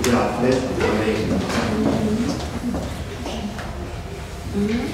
그 앞에 연예인. 내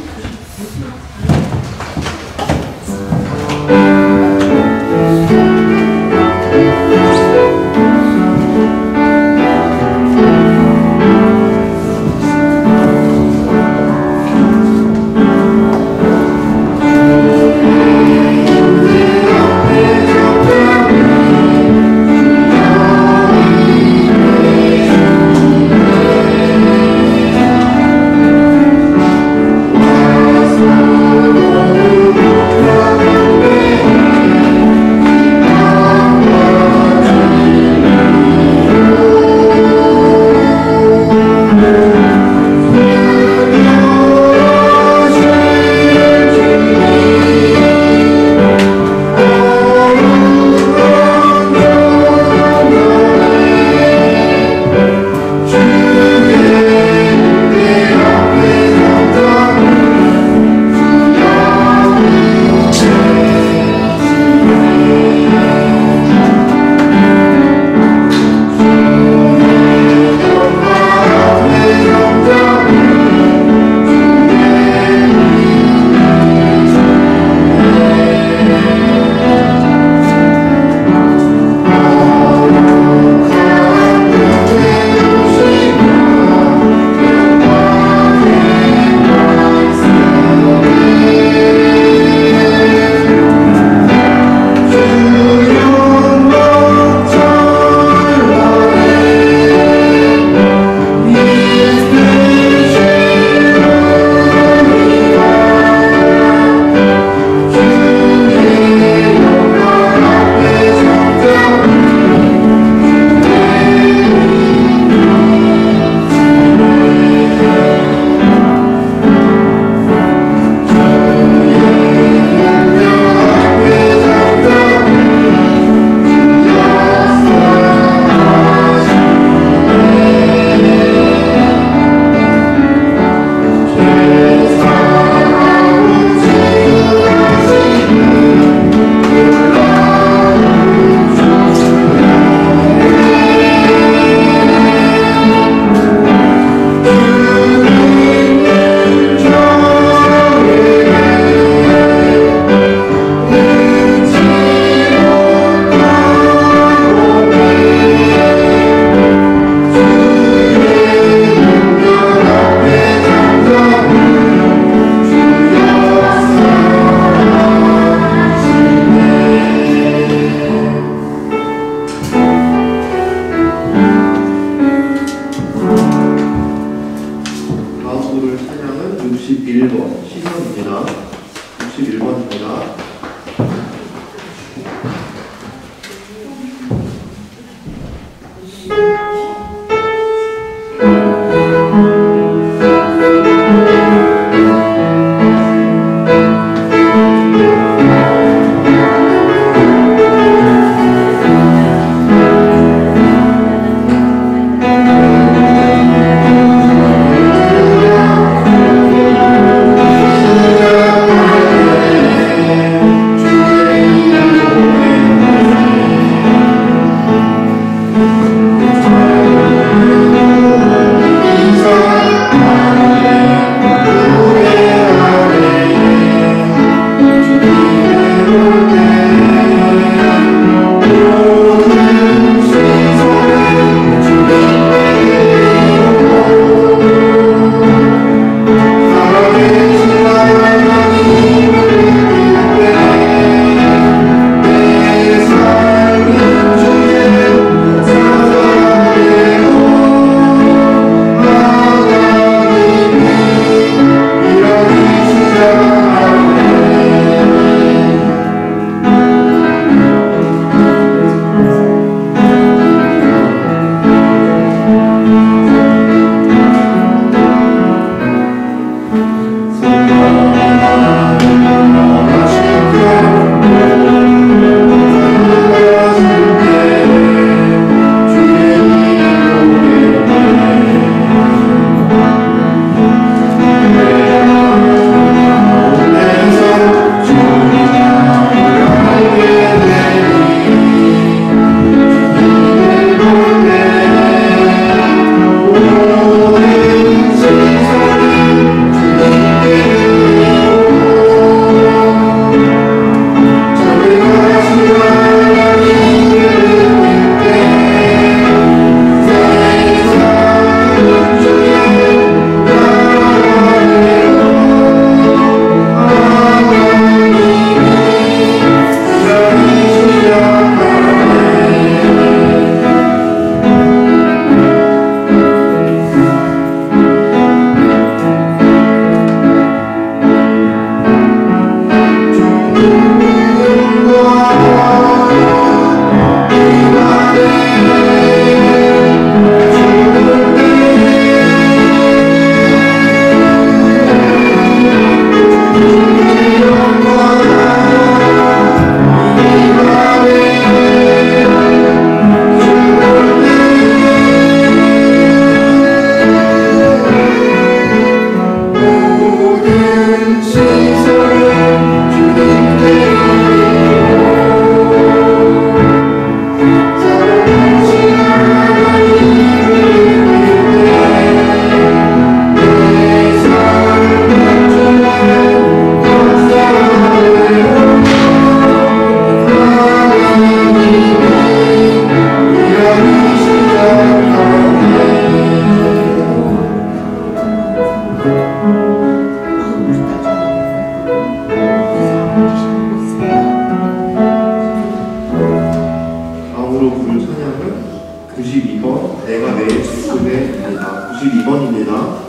이어서 부를 찬양은 92번 내가 내 주급에입니다. 92번입니다.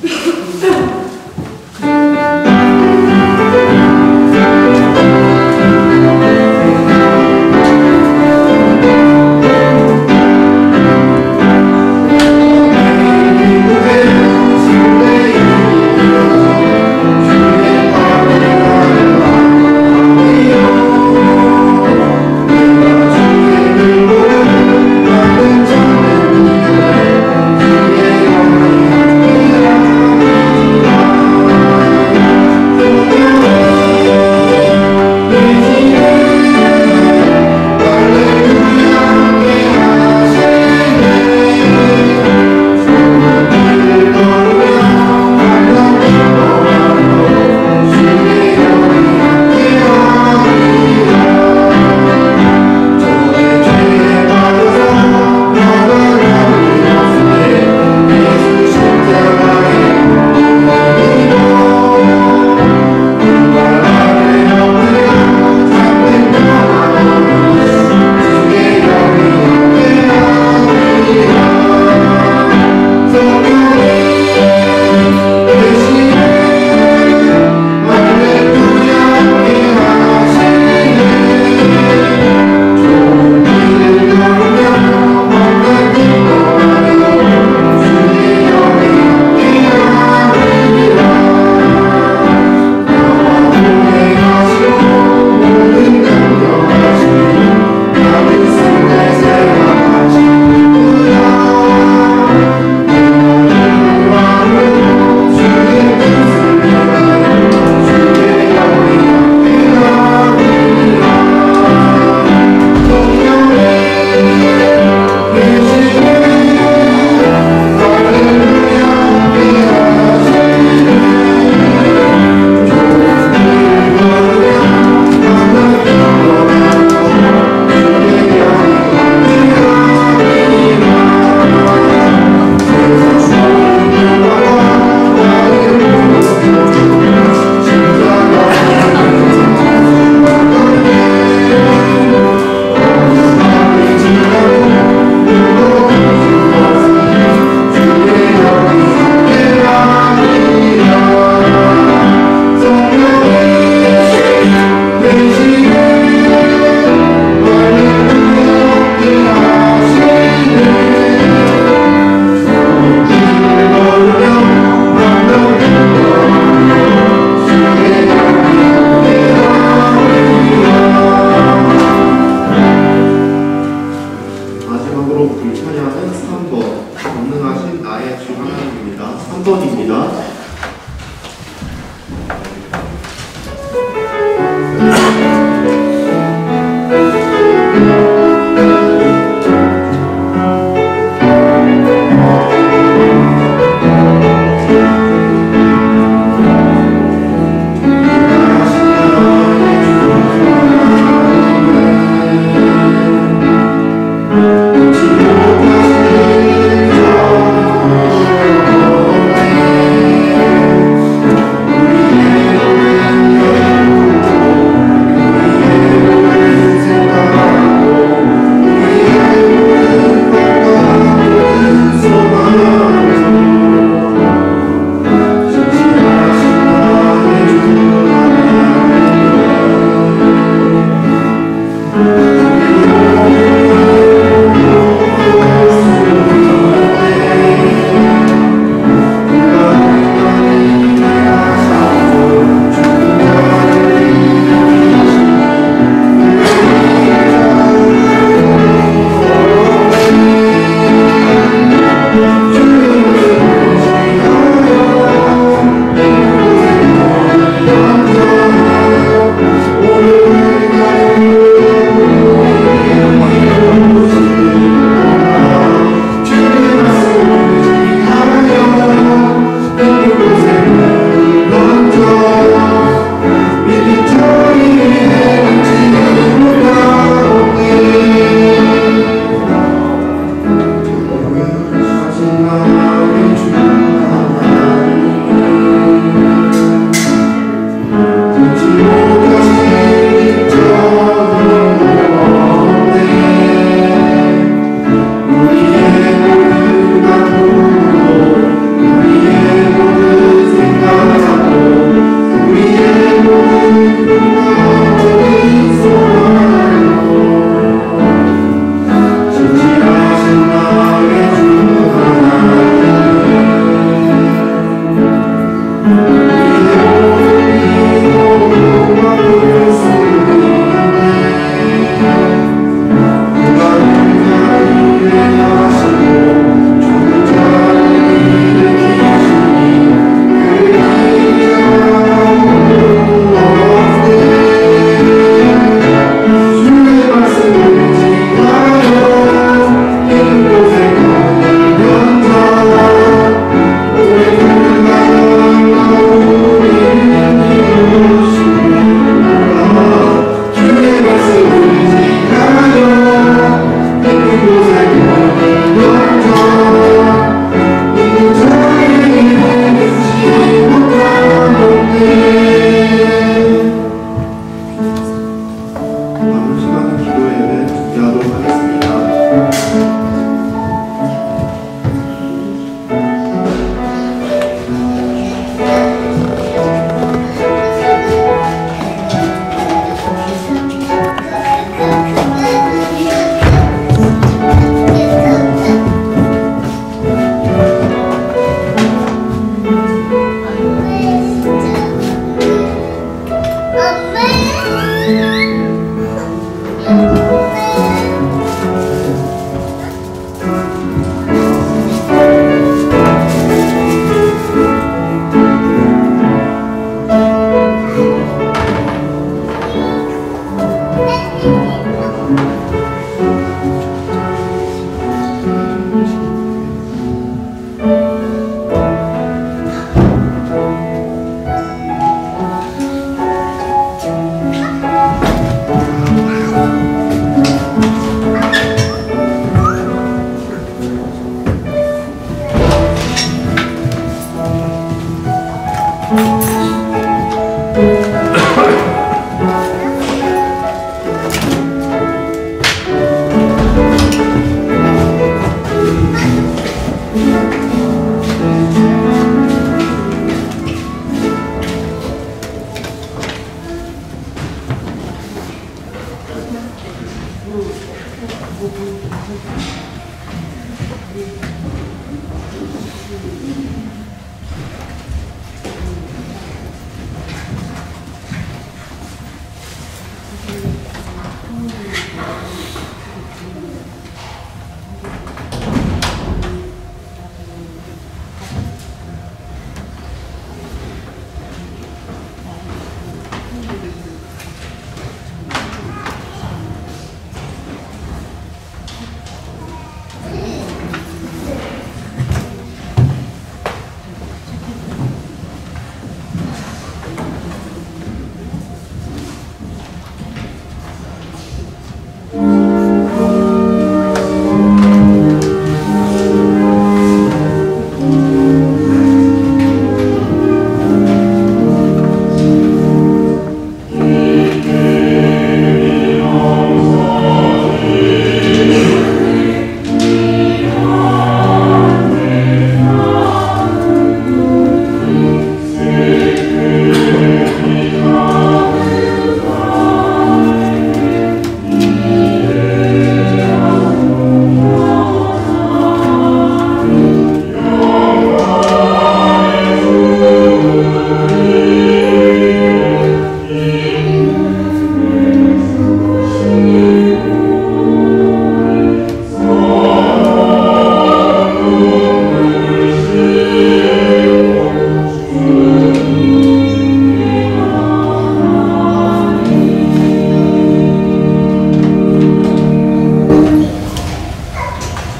내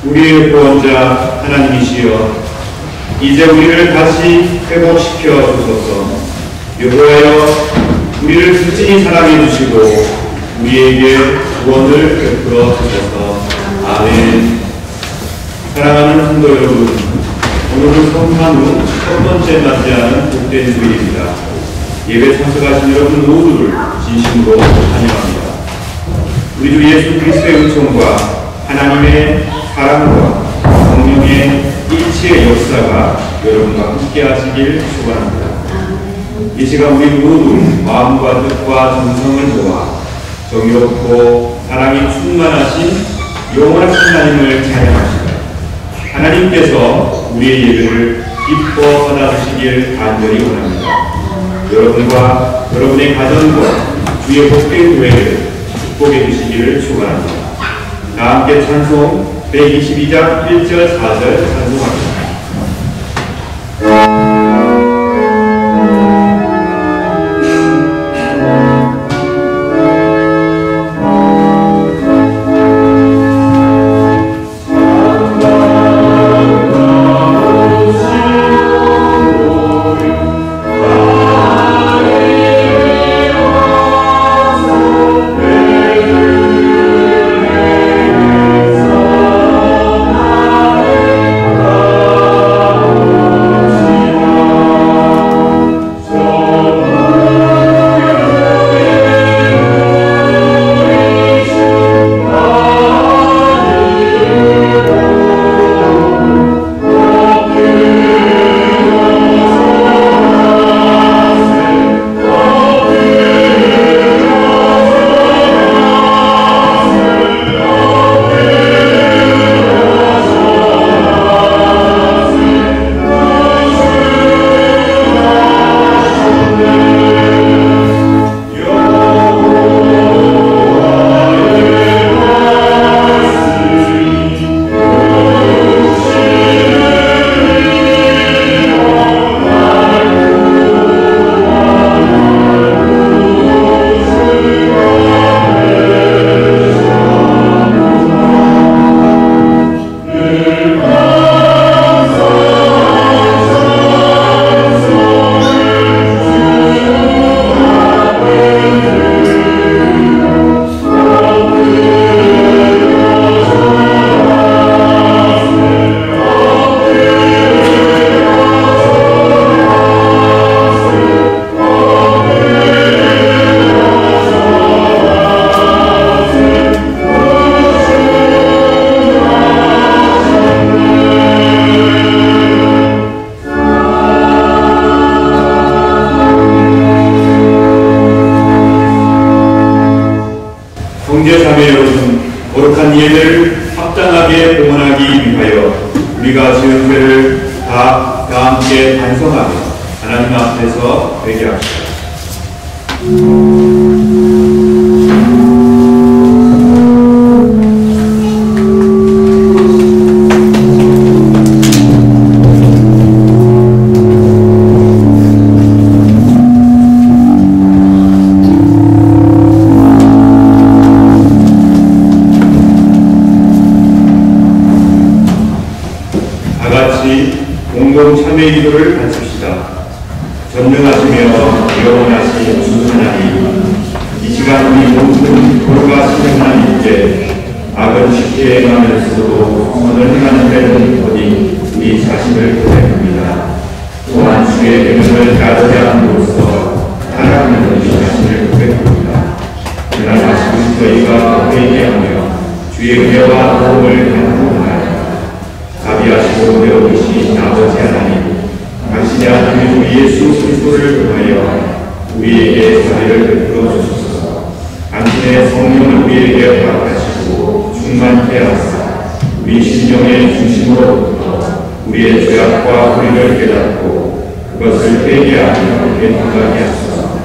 우리의 구원자 하나님이시여, 이제 우리를 다시 회복시켜 주소서. 여호와여, 우리를 극진히 사랑해 주시고 우리에게 구원을 베풀어 주소서. 아멘. 사랑하는 성도 여러분, 오늘은 성탄 후 첫 번째 맞이하는 복된 주일입니다. 예배 참석하신 여러분 모두를 진심으로 환영합니다. 우리 주 예수 그리스도의 은총과 하나님의 사랑과 성령의 일치의 역사가 여러분과 함께 하시길 축원합니다. 이 시간 우리 모두 마음과 뜻과 정성을 모아 정의롭고 사랑이 충만하신 영원하신 하나님을 찬양합시다. 하나님께서 우리의 예배를 기뻐 받아주시길 간절히 원합니다. 여러분과 여러분의 가정과 주의 복된 교회를 축복해 주시기를 축원합니다. 다 함께 찬송 122장 1절 4절 찬송합니다. 형제 자매 여러분, 거룩한 예배를 합당하게 봉헌하기 위하여 우리가 지은 죄를 다 함께 반성하며 하나님 앞에서 회개합시다. 공동참회 기도를 바칩시다. 전능하시며 영원하신 주 하나님, 이 시간 우리 모든 돌아가신 하나님께 악은 쉽게 행하면서도 선을 행하는 데는 어디 우리 자신을 고백합니다. 또한 주의 계명을 따르지 않음으로써 타락하는 우리 자신을 고백합니다. 그러나 다시 저희가 회개하며 주의 은혜와 도움을 간구하나이다. 자비하시고 배우이신 아버지 하나님, 당신의 아들 예수 그리스도를 통하여 우리에게 자비를 베풀어 주소서. 당신의 성령을 우리에게 허락하시고 충만케 하사 우리 심령의 중심으로부터 우리의 죄악과 불의를 깨닫고 그것을 회개하며 회복하게 하소서.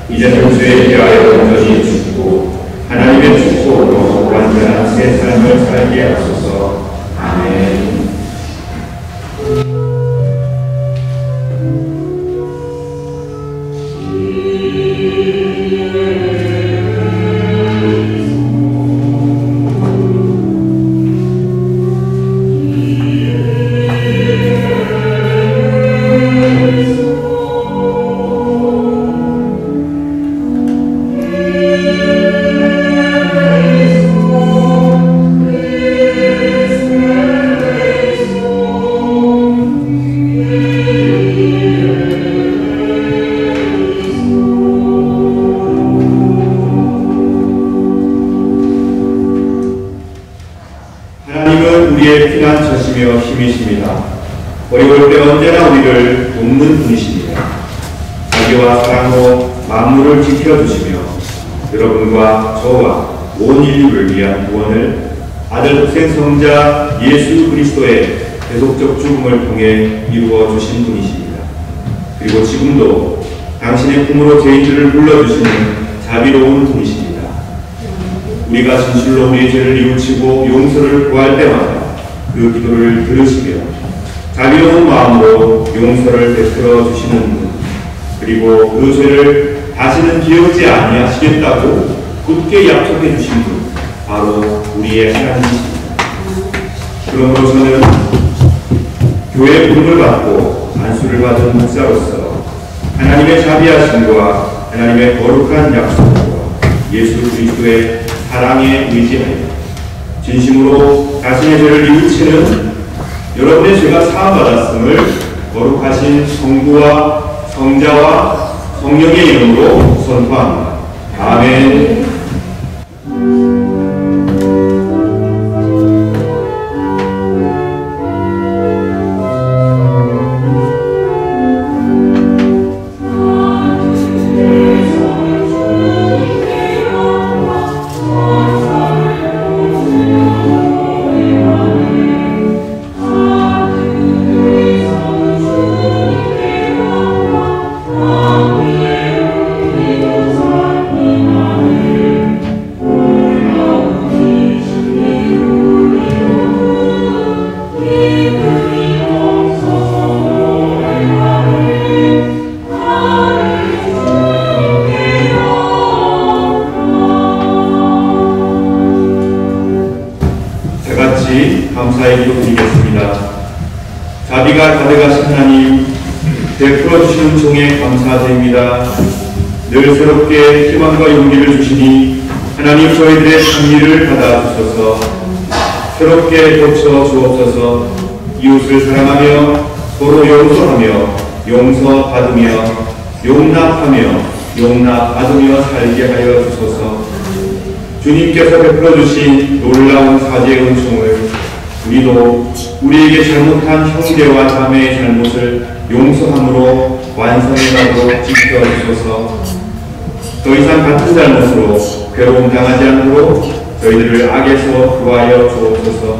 이제는 죄에 대하여 온전히 죽고 하나님의 축복으로 완전한 새 삶을 살게 하소서. 아멘. 우리의 피난처시며 힘이십니다. 어려울 때 언제나 우리를 돕는 분이십니다. 자기와 사랑으로 만물을 지켜주시며 여러분과 저와 온 인류를 위한 구원을 아들 독생 성자 예수 그리스도의 대속적 죽음을 통해 이루어 주신 분이십니다. 그리고 지금도 당신의 품으로 죄인들을 불러주시는 자비로운 분이십니다. 우리가 진실로 우리의 죄를 뉘우치고 용서를 구할 때마다 그 기도를 들으시며 자비로운 마음으로 용서를 베풀어 주시는 분, 그리고 그 죄를 다시는 기억지 아니하시겠다고 굳게 약속해 주신 분, 바로 우리의 하나님이십니다. 그러므로 저는 교회의 부름을 받고 안수를 받은 목사로서 하나님의 자비하심과 하나님의 거룩한 약속과 예수 그리스도의 사랑에 의지하여 진심으로 자신의 죄를 뉘우치는 여러분의 죄가 사함받았음을 거룩하신 성부와 성자와 성령의 이름으로 선포합니다. 아멘. 감사의 기도 드리겠습니다. 자비가 가득하신 하나님, 베풀어 주시는 종에 감사드립니다. 늘 새롭게 희망과 용기를 주시니 하나님 저희들의 찬미를 받아주셔서 새롭게 고쳐 주옵소서. 이웃을 사랑하며 서로 용서하며 용서받으며 용납하며 용납받으며 살게 하여 주소서. 주님께서 베풀어 주신 놀라운 사죄의 은총을 우리도 우리에게 잘못한 형제와 자매의 잘못을 용서함으로 완성해 가도록 지켜주소서. 더 이상 같은 잘못으로 괴로움 당하지 않도록 저희들을 악에서 구하여 주옵소서.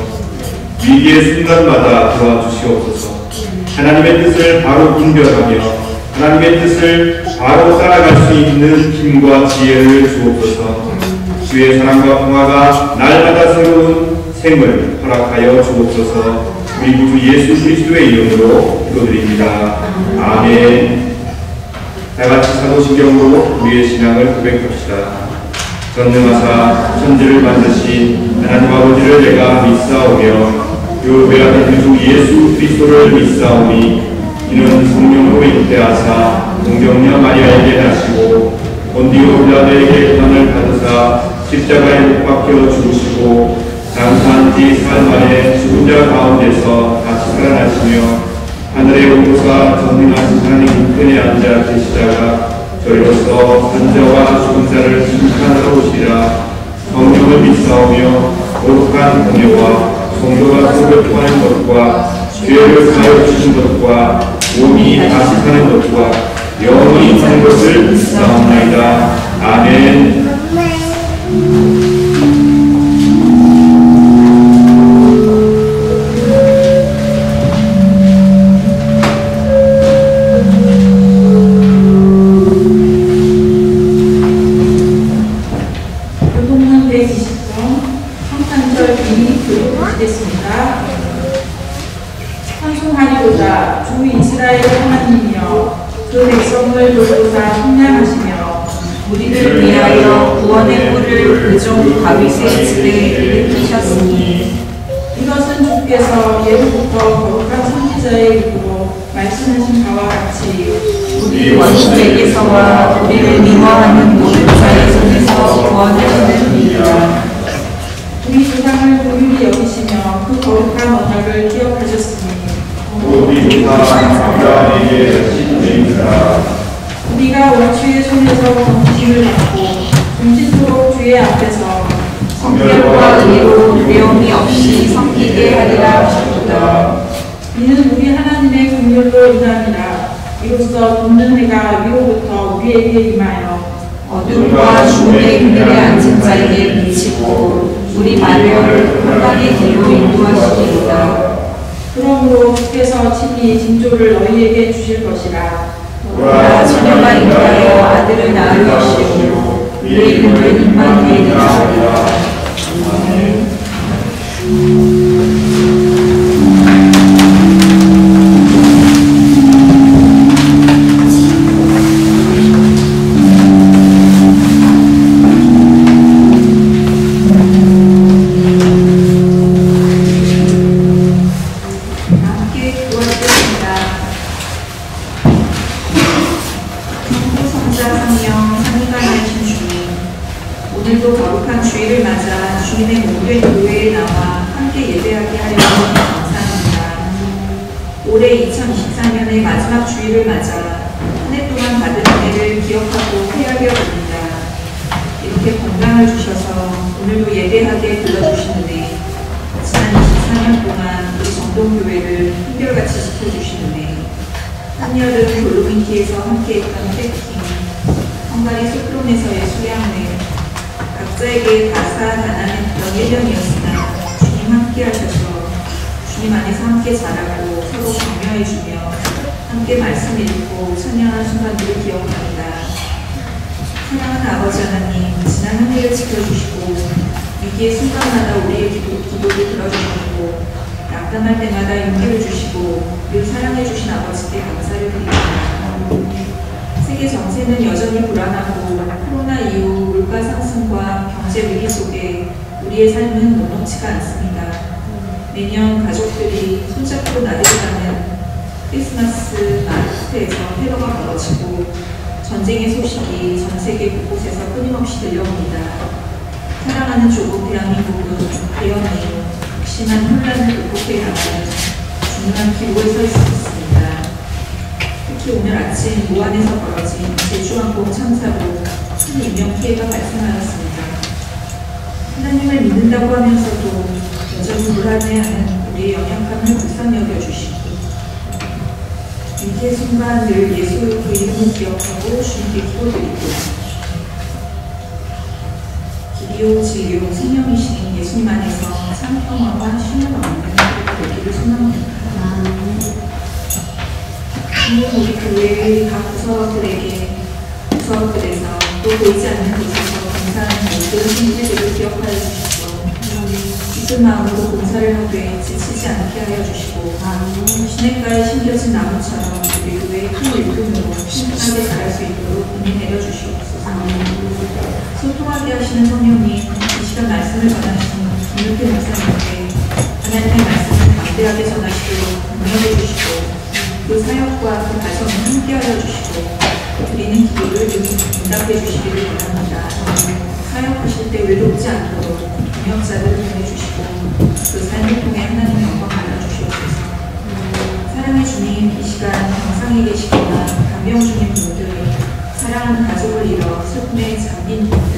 위기의 순간마다 도와주시옵소서. 하나님의 뜻을 바로 분별하며 하나님의 뜻을 바로 따라갈 수 있는 힘과 지혜를 주옵소서. 주의 사랑과 평화가 날마다 새로운 생을 허락하여 주옵소서. 우리 구주 예수 그리스도의 이름으로 기도드립니다. 아멘. 다같이 사도신경으로 우리의 신앙을 고백합시다. 전능하사 천지를 만드신 하나님 아버지를 내가 믿사오며 그 외아들 주 예수 그리스도를 믿사오니 이는 성령으로 잉태하사 동정녀 마리아에게 나시고 본디오 빌라도에게 고난을 받으사 십자가에 못 박혀 죽으시고 장사한 지 사흘 만에 죽은 자 가운데서 다시 살아나시며 하늘에 오르사 전능하신 하나님 우편에 앉아 계시다가 저희로서 산자와 죽은 자를 심판하러 오시리라. 성령을 믿사오며 거룩한 공예와 성도가 속을 통하는 것과 죄를 사하여 주신 것과 몸이 다시 사는 것과 영원히 사는 것을 믿사옵나이다. 아멘. 찬송하리로다. 주 이스라엘 하나님이여, 그 백성을 돌보사颂扬하시며 우리를 위하여 구원의 뿔을 그종 다윗의 집에 일으키셨으니 이것은 주께서 예로부터 거룩한 선지자의 입으로 말씀하신 바와 같이 우리 원수에게서와 우리를 미워하는 모든 자의 손에서 구원을 얻으리라. 우리 조상을 고유히 여기시며 그 거룩한 언약을 기억하셨으니 우리 조상 아브라함에게 하신 맹세라. 우리가 원주의 손에서 공신을 받고 공신토록 주의 앞에서 성결과 의로 두려움이 없이 섬기게 하리라 하셨도다. 이는 우리 하나님의 긍휼로 인함이라. 이로써 돕는 해가 위로부터 우리에게 임하여 어둠과 죽음의 그늘에 앉은 자에게 비치고 우리 마려를 평강의 길로 인도하시리이다. 그러므로 주께서 친히 징조를 너희에게 주실 것이라. 보라, 처녀가 잉태하여 아들을 낳을 것이요 그의 이름을 임마누엘이라 하리라. 아멘. 오늘도 거룩한 주일을 맞아 주님의 몸된 교회에 나와 함께 예배하게 하려고 감사합니다. 올해 2024년의 마지막 주일을 맞아 한 해 동안 받은 은혜를 기억하고 회하려 합니다. 이렇게 건강을 주셔서 오늘도 예배하게 불러주신 은혜, 지난 24년 동안 우리 정동교회를 한결같이 지켜주신 은혜, 한여름 돌로민티에서 함께했던 패킹, 헝가리 소크론에서의 수양회, 각자에게 다사다난했던 1년이었으나 주님 함께 하셔서 주님 안에서 함께 자라고 서로 격려해주며 함께 말씀 읽고 찬양한 순간들을 기억합니다. 사랑하는 아버지 하나님, 지난 한 해를 지켜주시고 위기의 순간마다 우리의 기도를 들어주시고 낙담할 때마다 용기를 주시고 늘 사랑해주신 아버지께 감사를 드립니다. 세계 정세는 여전히 불안하고 코로나 이후 물가 상승과 경제 위기 속에 우리의 삶은 녹록치가 않습니다. 매년 가족들이 손잡고 나들이가는 크리스마스 마트에서 테러가 벌어지고 전쟁의 소식이 전 세계 곳곳에서 끊임없이 들려옵니다. 사랑하는 조국 대한민국은 대연히 극심한 혼란을 극복해 나가는 중요한 기로에 서 있습니다. 특히 오늘 아침 무안에서 벌어진 제주항공 참사로 큰 인명 피해가 발생하였습니다. 하나님을 믿는다고 하면서도 여전히 불안해하는 우리의 연약함을 불쌍히 여겨주시고 위기의 순간 늘 예수의 그 이름을 기억하고 주님께 기도드리고 기요, 진료, 생명이신 예수님 안에서 참 평화와 신뢰가 얻는 하루가 되기를 소망합니다. 오늘 우리 교회 각 구석들에서 또 보이지 않는 곳에서 봉사하는 모든 형제들을 기억하여 주시고 기쁜 마음으로 봉사를 하되 지치지 않게 하여 주시고 시냇가에 심겨진 나무처럼 우리 교회의 큰 일꾼으로 신선하게 자랄 수 있도록 은혜 내려 주시옵소서. 소통하게 하시는 성령님, 이 시간 말씀을 전하시는 김육태 목사님께 하나님의 말씀을 담대하게 전하시도록 능력해 주시고 그 사역과 그 가정을 함께하여 주시고 드리는 기도를 응답해 주시기를 바랍니다. 사역하실 때 외롭지 않도록 동역자들을 보내주시고 그 삶을 통해 하나님의 영광 받아주시옵소서. 사랑의 주님, 이 시간 병상에 계시거나 간병 중인 분들, 사랑하는 가족을 잃어 슬픔에 잠긴 분들,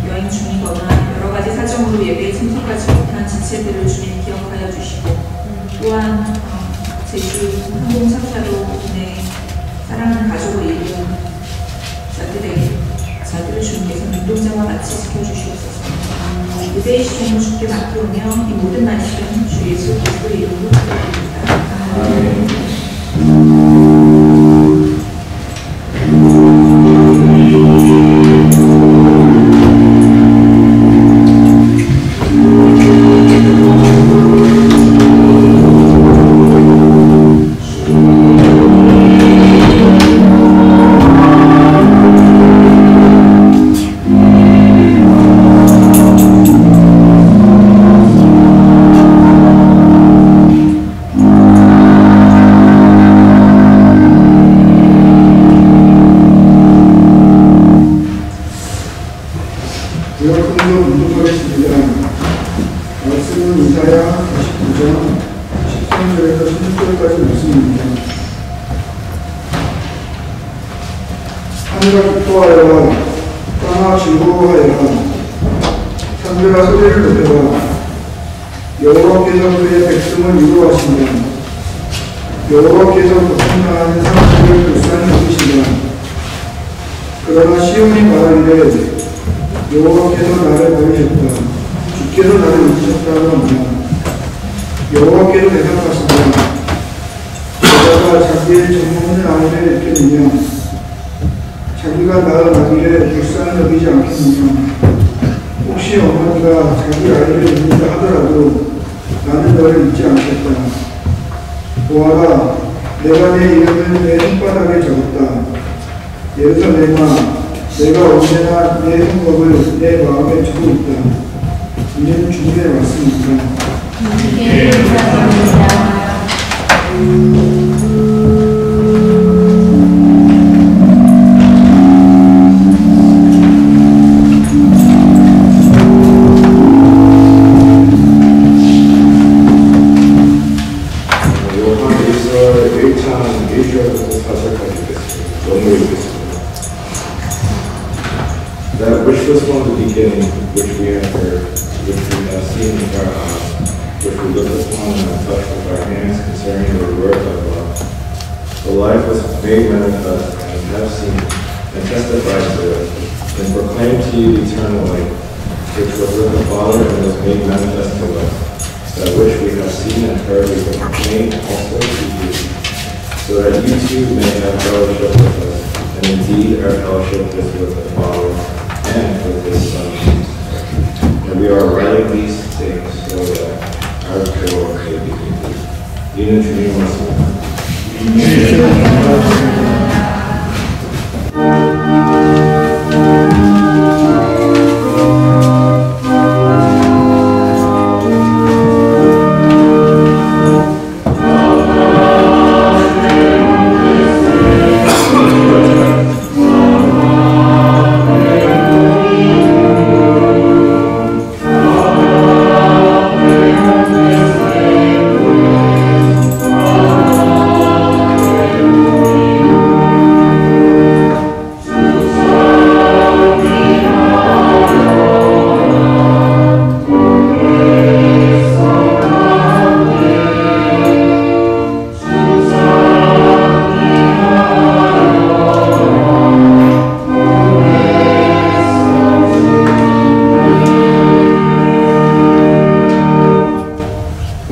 여행 중이거나 여러 가지 사정으로 예배에 참석하지 못한 지체들을 주님 기억하여 주시고 또한 제주 항공사고로 인해 사랑하는 가족을 잃은 자들을 주님께서 눈동자와 같이 지켜주시옵소서. 그대의 시종을 주께 맡기오며 이 모든 말씀 주 예수 그리스도의 이름으로 기도드립니다. 하늘아 기뻐하여라. 땅아 즐거워하여라. 산들아 소리를 높여라. 여호와께서 그의 백성을 위로하신다. 여호와께서 고통당하는 사람들을 불쌍히 여기신다. 그러나 시온이 말하기를 여호와께서 나를 버리셨다. 주께서 나를 잊으셨다고 한다. 여호와께서 대답하신다. 여자가 자기의 정욕을 아이를 잃겠느냐. 자기가 낳은 아기를 불쌍히 여기지 않겠느냐. 혹시 어머니가 자기 아이를 잃는다 하더라도 나는 너를 잊지 않겠다. 보아라, 내가 내 이름을 내 손바닥에 적었다. 예루살렘아, 내가 언제나 내 성법을 내 마음에 두고 있다. 이는 주님의 말씀입니다. That which was from the beginning, which we have heard, which we have seen with our eyes, which we look upon and have touched with our hands concerning the word of love. The life was made manifest, and we have seen and testified to it, and proclaimed to you the eternal life, which was with the Father and was made manifest to us. That which we have seen and heard we proclaim also to you, so that you too may have fellowship with us. And indeed our fellowship is with the Father and with His Son. And we are writing these things so that our joy may be complete. 이는 주님 말씀입니다.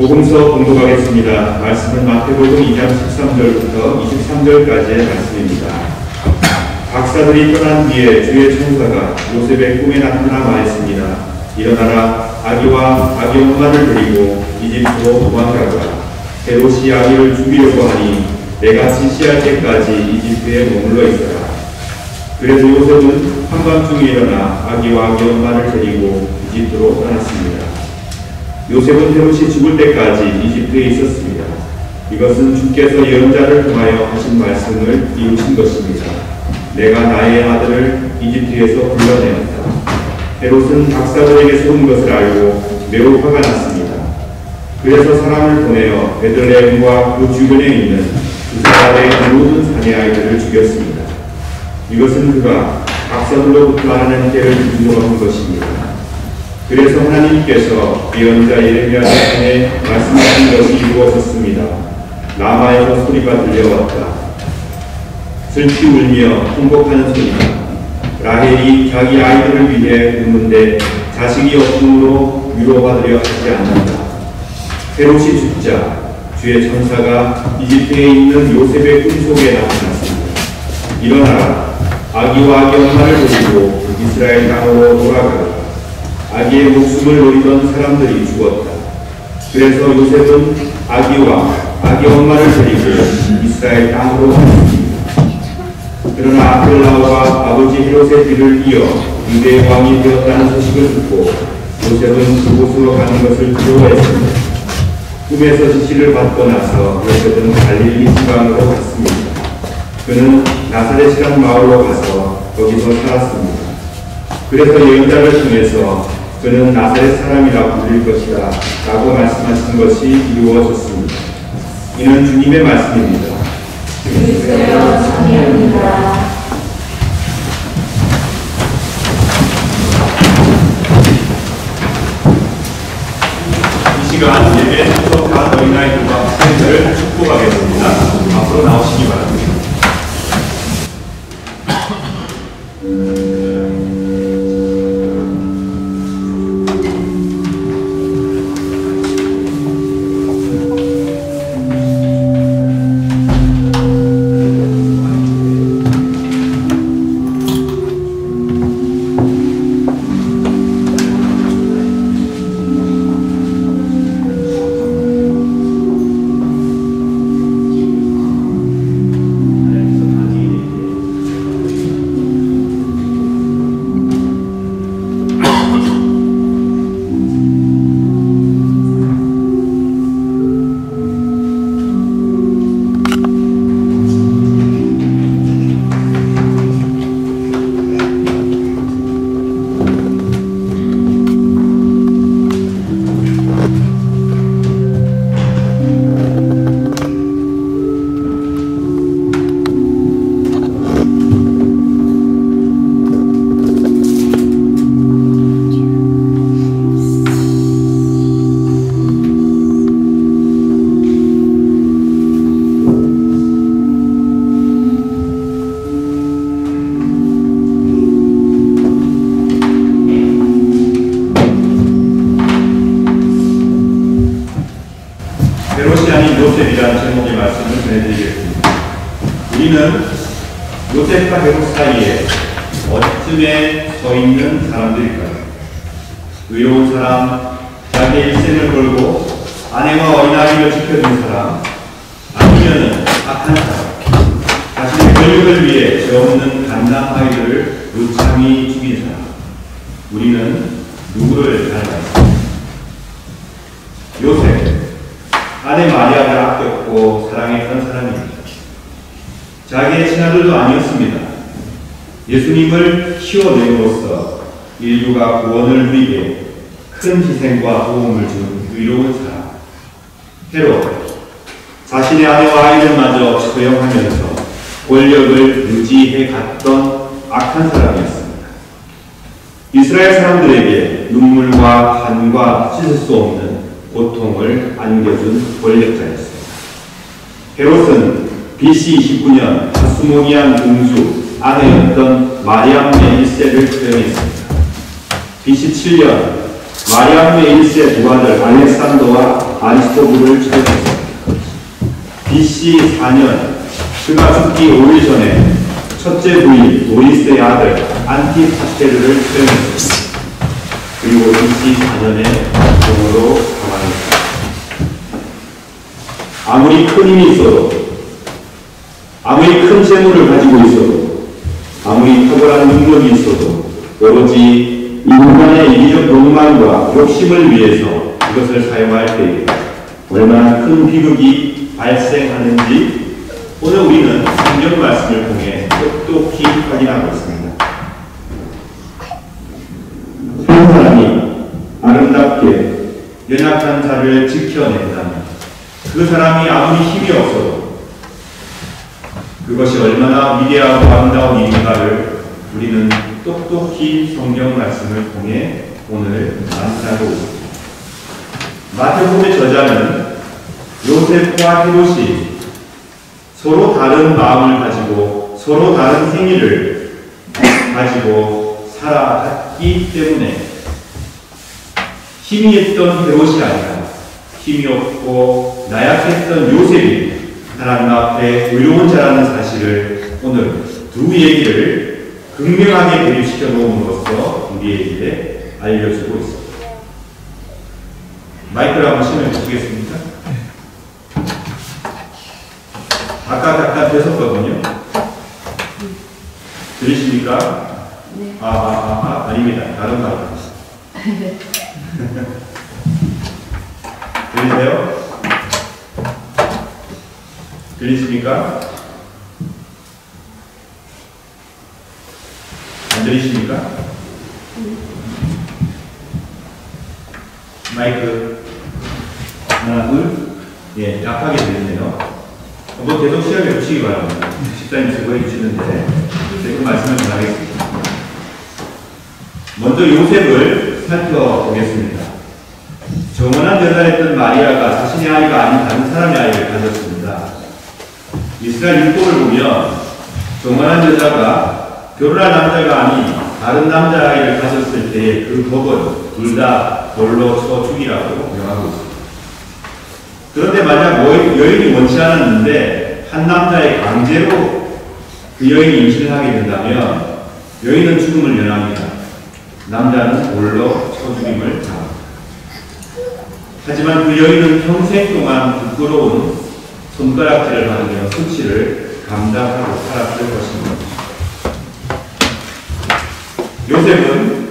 복음서 공독하겠습니다. 말씀은 마태복음 2장 13절부터 23절까지의 말씀입니다. 박사들이 떠난 뒤에 주의 천사가 요셉의 꿈에 나타나 말했습니다. 일어나라, 아기와 아기 엄마를 데리고 이집트로 도망가라. 헤롯이 아기를 죽이려고 하니 내가 지시할 때까지 이집트에 머물러 있어라. 그래서 요셉은 한밤중에 일어나 아기와 아기 엄마를 데리고 이집트로 떠났습니다. 요셉은 헤롯이 죽을 때까지 이집트에 있었습니다. 이것은 주께서 예언자를 통하여 하신 말씀을 이루신 것입니다. 내가 나의 아들을 이집트에서 불러내었다. 헤롯은 박사들에게 속은 것을 알고 매우 화가 났습니다. 그래서 사람을 보내어 베들레헴과 그 주변에 있는 유다의 모든 사내 아이들을 죽였습니다. 이것은 그가 박사들로부터 하나님 때를 인도한 것입니다. 그래서 하나님께서 예언자 예레미야를 통해 말씀하신 것이 이루어졌습니다. 라마에서 소리가 들려왔다. 슬피 울며 통곡하는 소리다. 라헬이 자기 아이들을 위해 우는데 자식이 없음으로 위로받으려 하지 않는다. 헤롯이 죽자 주의 천사가 이집트에 있는 요셉의 꿈속에 나타났습니다. 일어나라, 아기와 아기 엄마를 데리고 이스라엘 땅으로 돌아가라. 아기의 목숨을 노리던 사람들이 죽었다. 그래서 요셉은 아기와 아기 엄마를 데리고 이스라엘 땅으로 갔습니다. 그러나 아벨라오가 아버지 헤롯의 뒤를 이어 유대의 왕이 되었다는 소식을 듣고 요셉은 그곳으로 가는 것을 두려워했습니다. 꿈에서 지시를 받고 나서 요셉은 갈릴리 지방으로 갔습니다. 그는 나사렛이라는 마을로 가서 거기서 살았습니다. 그래서 예언자를 통해서 그는 나사렛 사람이라 불릴 것이다 라고 말씀하신 것이 이루어졌습니다. 이는 주님의 말씀입니다. 그리스도여 참여합니다. 이 시간 예배에 참석한 어린아이들과 학생들을 축복하겠습니다. 앞으로 나오시기 바랍니다. 요셉이라는 제목의 말씀을 전해드리겠습니다. 우리는 요셉과 헤롯 사이에 어디쯤에 서 있는 사람들일까요? 의로운 사람, 자기의 일생을 걸고 아내와 어린아이를 지켜준 사람, 아니면 악한 사람, 자신의 권력을 위해 죄 없는 갓난 아이들을 무참히 죽인 사람. 우리는 누구를 닮았습니까? 요셉, 아내 마리아를 아꼈고 사랑했던 사람입니다. 자기의 친아들도 아니었습니다. 예수님을 키워냄으로써 인류가 구원을 누리게 큰 희생과 도움을 준 의로운 사람. 헤롯, 자신의 아내와 아이들마저 처형하면서 권력을 유지해 갔던 악한 사람이었습니다. 이스라엘 사람들에게 눈물과 간과 씻을 수 없는 고통을 안겨준 권력자였습니다. 헤롯은 BC 29년 하스모니안 공주 아내였던 마리암네 1세를 처형했습니다. BC 7년 마리암네 1세 두 아들 알렉산더와 아리스토블을 죽였습니다. BC 4년 그가 죽기 5일 전에 첫째 부인 노리스의 아들 안티파테르를 처형했습니다. 그리고 BC 4년에 병으로 사망했습니다. 아무리 큰 힘이 있어도, 아무리 큰 재물을 가지고 있어도, 아무리 탁월한 능력이 있어도 오로지 인간의 이기적 욕망과 욕심을 위해서 이것을 사용할 때 얼마나 큰 비극이 발생하는지 오늘 우리는 성경 말씀을 통해 똑똑히 확인하고 있습니다. 한 사람이 아름답게 연약한 자를 지켜낸다면 그 사람이 아무리 힘이 없어도 그것이 얼마나 위대하고 아름다운 일인가를 우리는 똑똑히 성경 말씀을 통해 오늘 만나고 있습니다. 마태복음의 저자는 요셉과 헤롯이 서로 다른 마음을 가지고 서로 다른 행위를 가지고 살아갔기 때문에 힘이 있던 헤롯이 아니라 힘이 없고 나약했던 요셉이 하나님 앞에 의로운 자라는 사실을 오늘 두 얘기를 극명하게 대립시켜 놓음으로써 우리에게 알려주고 있습니다. 마이크를 한번 실행해 주시겠습니까? 아까 잠깐 되셨거든요. 들리십니까? 네. 아닙니다. 다른 말. 들리세요? 들리십니까? 안 들리십니까? 마이크 하나, 둘. 예, 약하게 들리네요. 한번 계속 시험해 보시기 바랍니다. 집사님 수고해 주시는데 그 말씀을 전하겠습니다. 먼저 요셉을 살펴보겠습니다. 정원한 여자였던 마리아가 자신의 아이가 아닌 다른 사람의 아이를 가졌습니다. 이스라엘 율법을 보면 정원한 여자가 결혼할 남자가 아닌 다른 남자아이를 가졌을 때의 그 법은 둘 다 돌로 쳐 죽이라고 명하고 있습니다. 그런데 만약 여인이 원치 않았는데 한 남자의 강제로 그 여인이 임신을 하게 된다면 여인은 죽음을 면합니다. 남자는 돌로 쳐 죽임을 당합니다. 하지만 그 여인은 평생 동안 부끄러운 손가락질을 받으며 수치를 감당하고 살았을 것입니다. 요셉은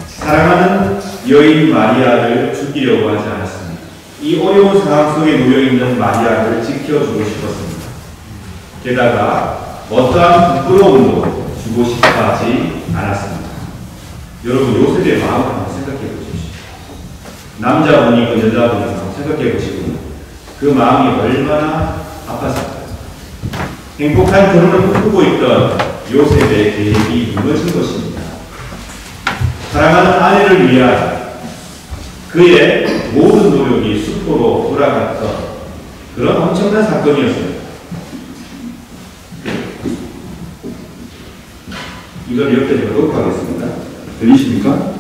사랑하는 여인 마리아를 죽이려고 하지 않았습니다. 이 어려운 상황 속에 놓여있는 마리아를 지켜주고 싶었습니다. 게다가 어떠한 부끄러움도 주고 싶어 하지 않았습니다. 여러분, 요셉의 마음을 한번 생각해 보십시오. 남자분이 그 여자분을 한번 생각해 보시고 그 마음이 얼마나 아팠을까요? 행복한 결혼을 꿈꾸고 있던 요셉의 계획이 무너진 것입니다. 사랑하는 아내를 위한 그의 모든 노력이 수포로 돌아갔던 그런 엄청난 사건이었습니다. 이걸 옆에 제가 놓고 하겠습니다. 들리십니까?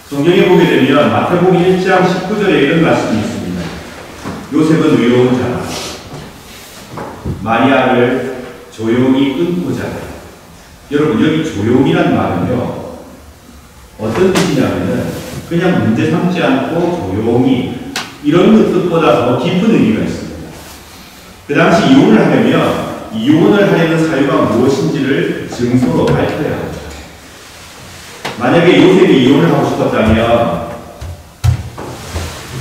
성경에 보게 되면 마태복음 1장 19절에 이런 말씀이 있습니다. 요셉은 의로운 자라 마리아를 조용히 끊고자 해. 여러분, 여기 조용이란 말은요 어떤 뜻이냐면은 그냥 문제 삼지 않고 조용히 이런 뜻보다 더 깊은 의미가 있습니다. 그 당시 이혼을 하려면 이혼을 하려는 사유가 무엇인지를 증서로 밝혀야 합니다. 만약에 요셉이 이혼을 하고 싶었다면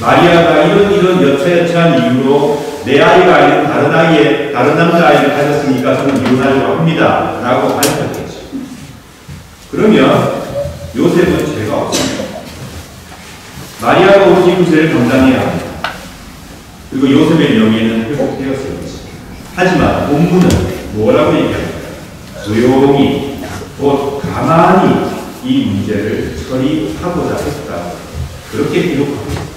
마리아가 이런 여차여차한 이유로 내 아이가 아닌 다른 남자아이를 가졌으니까 저는 이혼하려고 합니다 라고 밝혔겠죠. 그러면 요셉은 죄가 없습니다. 마리아가 오직 후세를 감당해야 합니다. 그리고 요셉의 명예는 회복되었을 것입니다. 하지만 본문은 뭐라고 얘기합니까? 조용히 곧 가만히 이 문제를 처리하고자 했다. 그렇게 기록하고 있습니다.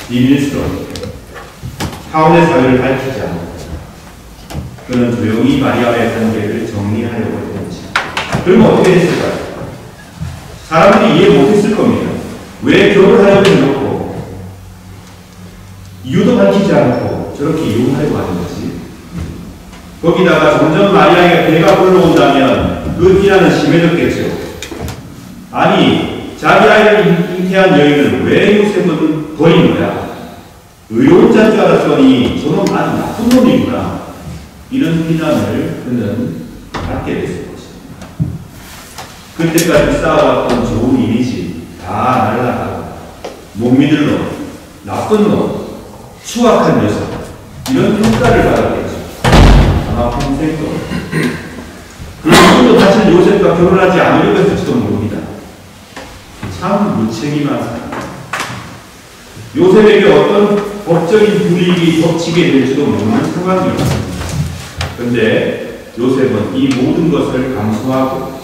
비밀스럽게 하온의 사유를 밝히지 않았다. 그는 조용히 마리아와의 관계를 정리하려고 했는지. 그러면 어떻게 됐을까요? 사람들이 이해 못했을 겁니다. 왜 결혼하려고 해놓고 이유도 밝히지 않고 저렇게 이혼하려고 하는 거지? 거기다가 점점 마리아에게 배가 불러온다면 그 비난은 심해졌겠죠. 아니, 자기 아이를 잉태한 여인을 왜 요셉은 버린 거야? 의로운 자인 줄 알았더니 저놈 아주 나쁜 놈이구나. 이런 비난을 그는 받게 됐을 것입니다. 그때까지 쌓아왔던 좋은 이미지 다 날아가고 못 믿을 놈, 나쁜 놈, 추악한 녀석, 이런 평가를 받았겠죠. 아마 평생 동안. 그리고 다시 요셉과 결혼하지 않으려고 했을지도 모릅니다. 참 무책임한 사람. 요셉에게 어떤 법적인 불이익이 덮치게 될지도 모르는 상황이었습니다. 그런데 요셉은 이 모든 것을 감수하고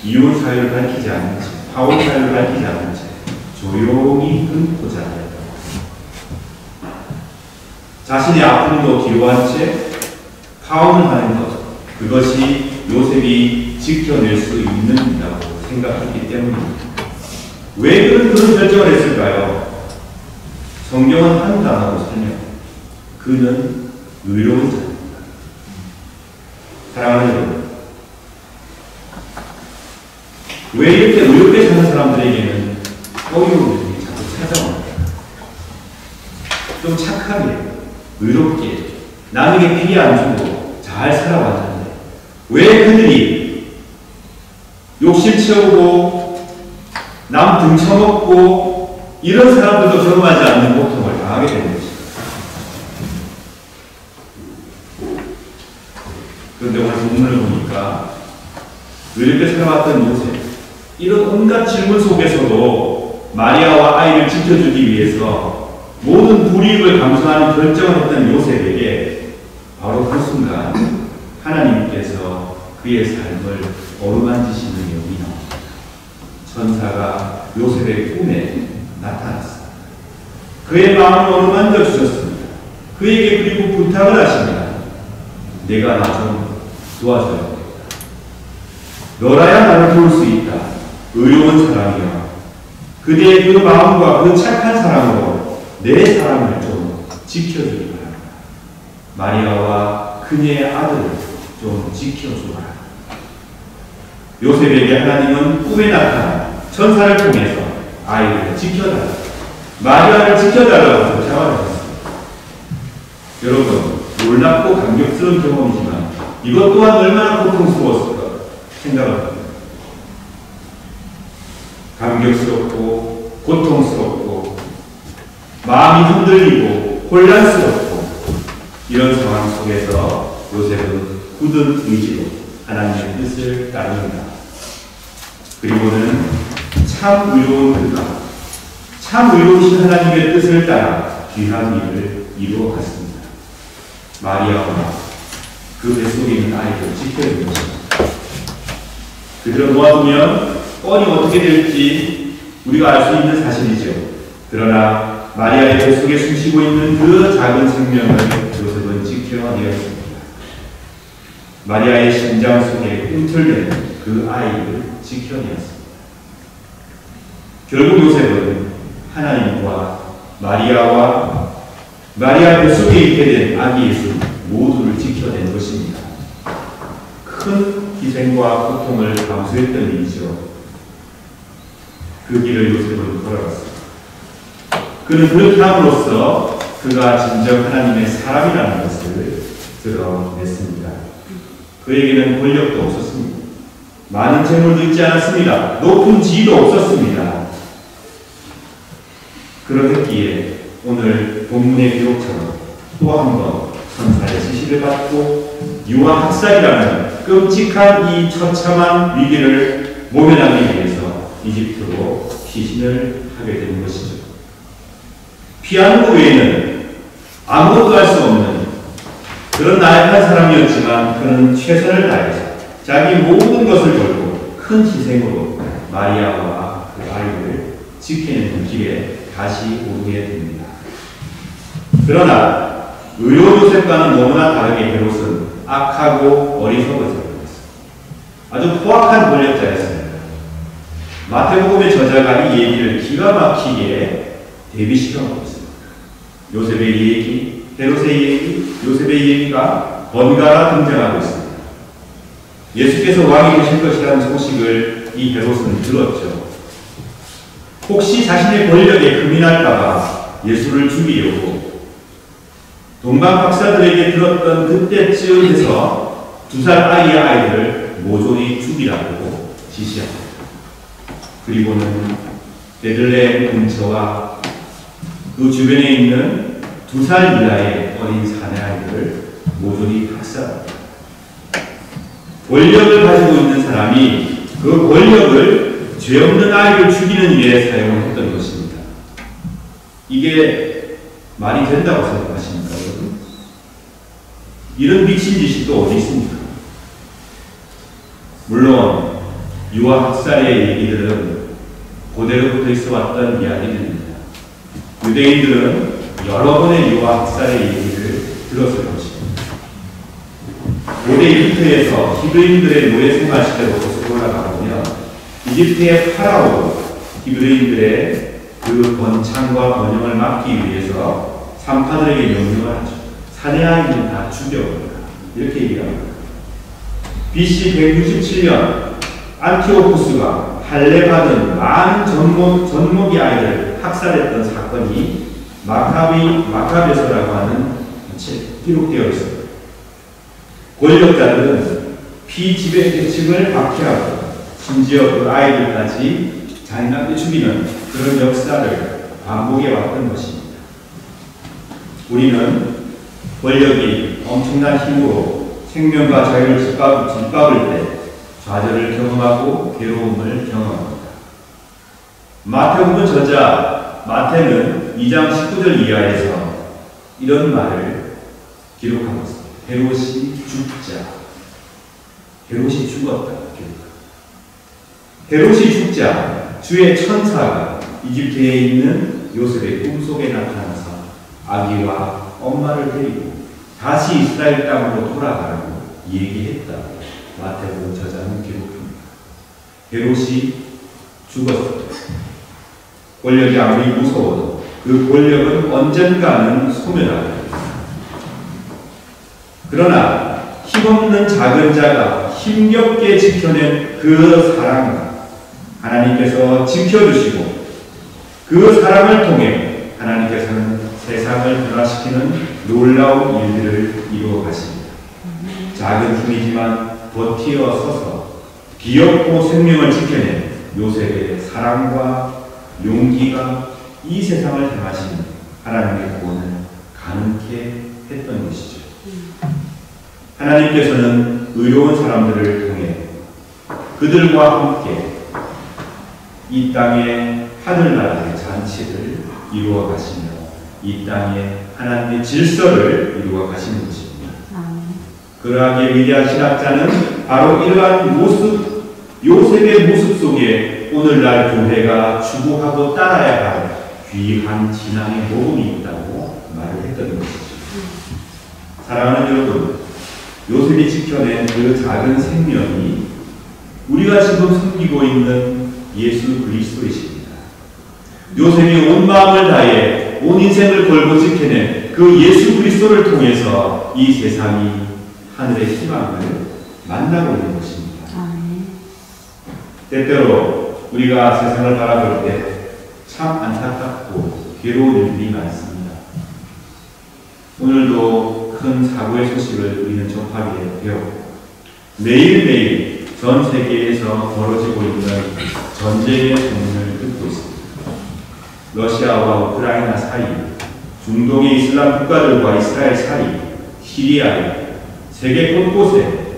이혼 사유를 밝히지 않은 채, 파혼 사유를 밝히지 않은 채 조용히 끊고자 했다. 자신의 아픔도 뒤로한 채 파혼을 하는 것, 그것이 요셉이 지켜낼 수 있는다고 생각했기 때문입니다. 왜 그런 결정을 했을까요? 성경은 한 단어로 설명. 그는 의로운 자입니다. 사랑하는 여러분, 왜 이렇게 의롭게 사는 사람들에게는 어려움이 자꾸 찾아옵니까? 좀 착하게, 의롭게, 남에게 피해 안 주고 잘 살아왔는데 왜 그들이 욕심 채우고 남 등쳐먹고 이런 사람들도 경험하지 않는 고통을 당하게 되는 것입니다. 그런데 오늘 본문을 보니까 의롭게 살아왔던 요셉, 이런 온갖 질문 속에서도 마리아와 아이를 지켜주기 위해서 모든 불이익을 감수하는 결정을 했던 요셉에게 바로 그 순간 하나님께서 그의 삶을 어루만지시는 영이 나옵니다. 천사가 요셉의 꿈에 나타났습니다. 그의 마음을 어루만져 주셨습니다. 그에게 그리고 부탁을 하십니다. 내가 나 좀 도와줘야 되겠다. 너라야 나를 도울 수 있다. 의로운 사람이야. 그대의 그 마음과 그 착한 사랑으로 내 사랑을 좀 지켜주기 바랍니다. 마리아와 그녀의 아들을 좀 지켜주라. 요셉에게 하나님은 꿈에 나타나 천사를 통해서 아이를 지켜달라, 마리아를 지켜달라고 부탁하셨습니다. 여러분, 놀랍고 감격스러운 경험이지만 이것 또한 얼마나 고통스러웠을까 생각합니다. 감격스럽고 고통스럽고 마음이 흔들리고 혼란스럽고 이런 상황 속에서 요셉은 굳은 의지로 하나님의 뜻을 따릅니다. 그리고는 참 의로운 그가 참 의로우신 하나님의 뜻을 따라 귀한 일을 이루어갔습니다. 마리아와 그 뱃속에 있는 아이를 지켜주는 것입니다. 그들을 모아두면 뻔히 어떻게 될지 우리가 알 수 있는 사실이죠. 그러나 마리아의 뱃속에 숨쉬고 있는 그 작은 생명을 요셉은 지켜내었습니다. 마리아의 심장 속에 꿈틀대는 그 아이를 지켜내었습니다. 결국 요셉은 하나님과 마리아 뱃속에 있게 된 아기 예수 모두를 지켜낸 것입니다. 큰 희생과 고통을 감수했던 일이죠. 그 길을 요셉은 걸어갔습니다. 그는 그렇게 함으로써 그가 진정 하나님의 사람이라는 것을 드러냈습니다. 그에게는 권력도 없었습니다. 많은 재물도 있지 않았습니다. 높은 지위도 없었습니다. 그러했기에 오늘 본문의 기록처럼 또 한 번 천사의 지시를 받고 유아학살이라는 끔찍한 이 처참한 위기를 모면하기 위해서 이집트로 피신을 하게 되는 것이죠. 피하는 것 외에는 아무것도 할 수 없는 그런 나약한 사람이었지만 그는 최선을 다해서 자기 모든 것을 걸고 큰 희생으로 마리아와 그 아이를 지키는 길에 다시 오르게 됩니다. 그러나 의로운 요셉과는 너무나 다르게 헤롯은 악하고 어리석은 사람이었습니다. 아주 포악한 권력자였습니다. 마태복음의 저자가 이 얘기를 기가 막히게 대비시켜놓고 있습니다. 요셉의 얘기, 헤롯의 얘기, 요셉의 얘기가 번갈아 등장하고 있습니다. 예수께서 왕이 되실 것이라는 소식을 이 헤롯은 들었죠. 혹시 자신의 권력에 금이 날까봐 예수를 죽이려고 동방 박사들에게 들었던 그때쯤 해서 2살 아이들을 모조리 죽이라고 지시합니다. 그리고는 베들레헴 근처와 그 주변에 있는 2살 이하의 어린 사내 아이들을 모조리 학살합니다. 권력을 가지고 있는 사람이 그 권력을 죄 없는 아이를 죽이는 일에 사용했던 것입니다. 이게 말이 된다고 생각하십니까, 여러분? 이런 미친 짓이 또 어디 있습니까? 물론 유아 학살의 얘기들은 고대로부터 있어 왔던 이야기들입니다. 유대인들은 여러 번의 유아 학살의 얘기를 들었을 것입니다. 고대 이집트에서 히브리인들의 노예 생활 시대로부터 돌아가보면 이집트의 파라오도 히브리인들의 그 번창과 번영을 막기 위해서 산파들에게 명령을 하죠. 사내 아이는 다 죽여버려라. 이렇게 얘기합니다. BC 167년 안티오쿠스가 할례받은 많은 전목의 아이를 학살했던 사건이 마카베서라고 하는 책에 기록되어 있습니다. 권력자들은 피지배계층을 박해하고 심지어 그 아이들까지 잔인하게 죽이는 그런 역사를 반복해 왔던 것입니다. 우리는 권력이 엄청난 힘으로 생명과 자유를 짓밟을 때 좌절을 경험하고 괴로움을 경험합니다. 마태복음 저자 마태는 2장 19절 이하에서 이런 말을 기록하고 있습니다. 헤롯이 죽자. 헤롯이 죽었다. 헤롯이 죽자 주의 천사가 이집트에 있는 요셉의 꿈속에 나타나서 아기와 엄마를 데리고 다시 이스라엘 땅으로 돌아가라고 얘기했다고 마태복음 저자는 기록합니다. 헤롯이 죽었습니다. 권력이 아무리 무서워도 그 권력은 언젠가는 소멸하게. 그러나 힘없는 작은 자가 힘겹게 지켜낸 그 사랑을 하나님께서 지켜주시고 그 사랑을 통해 하나님께서는 세상을 변화시키는 놀라운 일들을 이루어 가십니다. 작은 힘이지만 버티어 서서 귀엽고 생명을 지켜낸 요셉의 사랑과 용기가 이 세상을 향하신 하나님의 구원을 가능케 했던 것이죠. 하나님께서는 의로운 사람들을 통해 그들과 함께 이 땅의 하늘나라의 잔치를 이루어 가시며 이 땅에 하나님의 질서를 이루어 가시는 것입니다. 그러하기에 위대한 신학자는 바로 이러한 모습, 요셉의 모습 속에 오늘날 교회가 추구하고 따라야 할 귀한 신앙의 모범이 있다고 말을 했던 것이죠. 사랑하는 여러분, 요셉이 지켜낸 그 작은 생명이 우리가 지금 섬기고 있는 예수 그리스도이십니다. 요셉이 온 마음을 다해 온 인생을 걸고 지켜낸 그 예수 그리스도를 통해서 이 세상이 하늘의 희망을 만나고 있는 것입니다. 때때로 우리가 세상을 바라볼 때 참 안타깝고 괴로운 일들이 많습니다. 오늘도 큰 사고의 소식을 우리는 접하게 되었고 매일매일 전 세계에서 벌어지고 있는 전쟁의 소문을 듣고 있습니다. 러시아와 우크라이나 사이, 중동의 이슬람 국가들과 이스라엘 사이, 시리아에 세계 곳곳에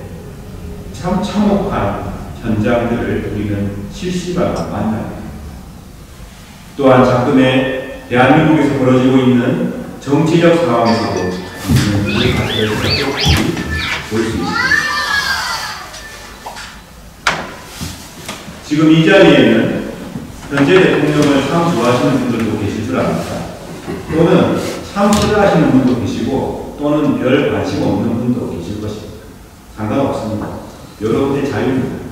참 참혹한 현장들을 우리는 실시간으로 만납니다. 또한 자금의 대한민국에서 벌어지고 있는 정치적 상황에서도 우리는 그 사실을 볼 수 있습니다. 지금 이 자리에는 현재 대통령을 참 좋아하시는 분들도 계실 줄 압니다. 또는 참 싫어하시는 분도 계시고 또는 별 관심 없는 분도 계실 것입니다. 상관없습니다. 여러분의 자유입니다.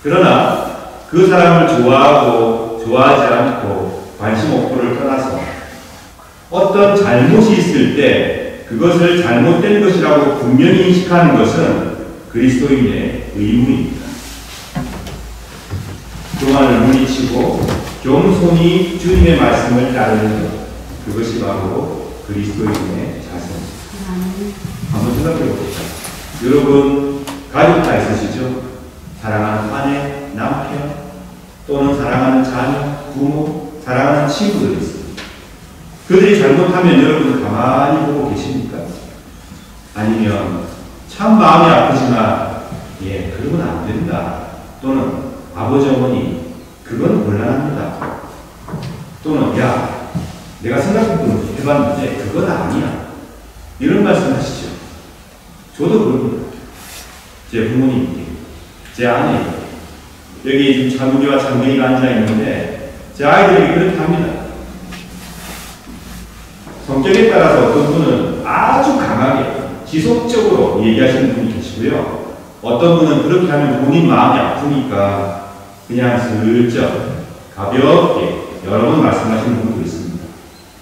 그러나 그 사람을 좋아하고 좋아하지 않고 관심 없고를 떠나서 어떤 잘못이 있을 때 그것을 잘못된 것이라고 분명히 인식하는 것은 그리스도인의 의무입니다. 교만을 물리치고 겸손히 주님의 말씀을 따르는 것, 그것이 바로 그리스도인의 자세입니다. 한번 생각해 보십시오. 여러분 가족 다 있으시죠? 사랑하는 아내, 남편, 또는 사랑하는 자녀, 부모, 사랑하는 친구들이 있습니다. 그들이 잘못하면 여러분 가만히 보고 계십니까? 아니면 참 마음이 아프지만 그러면 안 된다, 또는 아버지 어머니 그건 곤란합니다, 또는 야 내가 생각해봤는데 그건 아니야, 이런 말씀 하시죠. 저도 그럽니다. 제 부모님께, 제 아내, 여기 지금 장국이와 장경이가 앉아있는데 제 아이들이 그렇게 합니다. 성격에 따라서 어떤 분은 아주 강하게 지속적으로 얘기하시는 분이 계시고요. 어떤 분은 그렇게 하면 본인 마음이 아프니까 그냥 슬쩍 가볍게 여러 번 말씀하시는 분도 있습니다.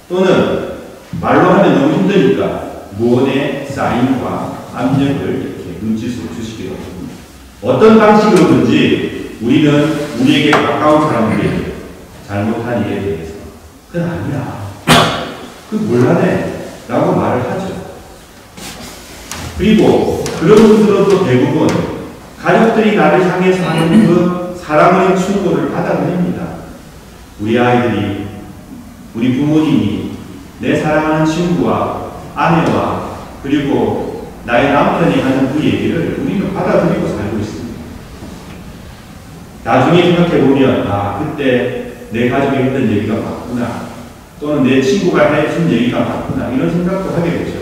또는 말로 하면 너무 힘드니까 무언의 사인과 압력을 이렇게 눈짓으로 주시기도 합니다. 어떤 방식으로든지 우리는 우리에게 가까운 사람들에게 잘못한 일에 대해서 그건 아니야, 그건 몰라내 라고 말을 하죠. 그리고 그런 분들은 또 대부분 가족들이 나를 향해서 하는 그 사랑의 충고를 받아들입니다. 우리 아이들이, 우리 부모님이 내 사랑하는 친구와 아내와 그리고 나의 남편이 하는 그 얘기를 우리는 받아들이고 살고 있습니다. 나중에 생각해보면 그때 내 가족이 했던 얘기가 맞구나, 또는 내 친구가 해준 얘기가 맞구나, 이런 생각도 하게 되죠.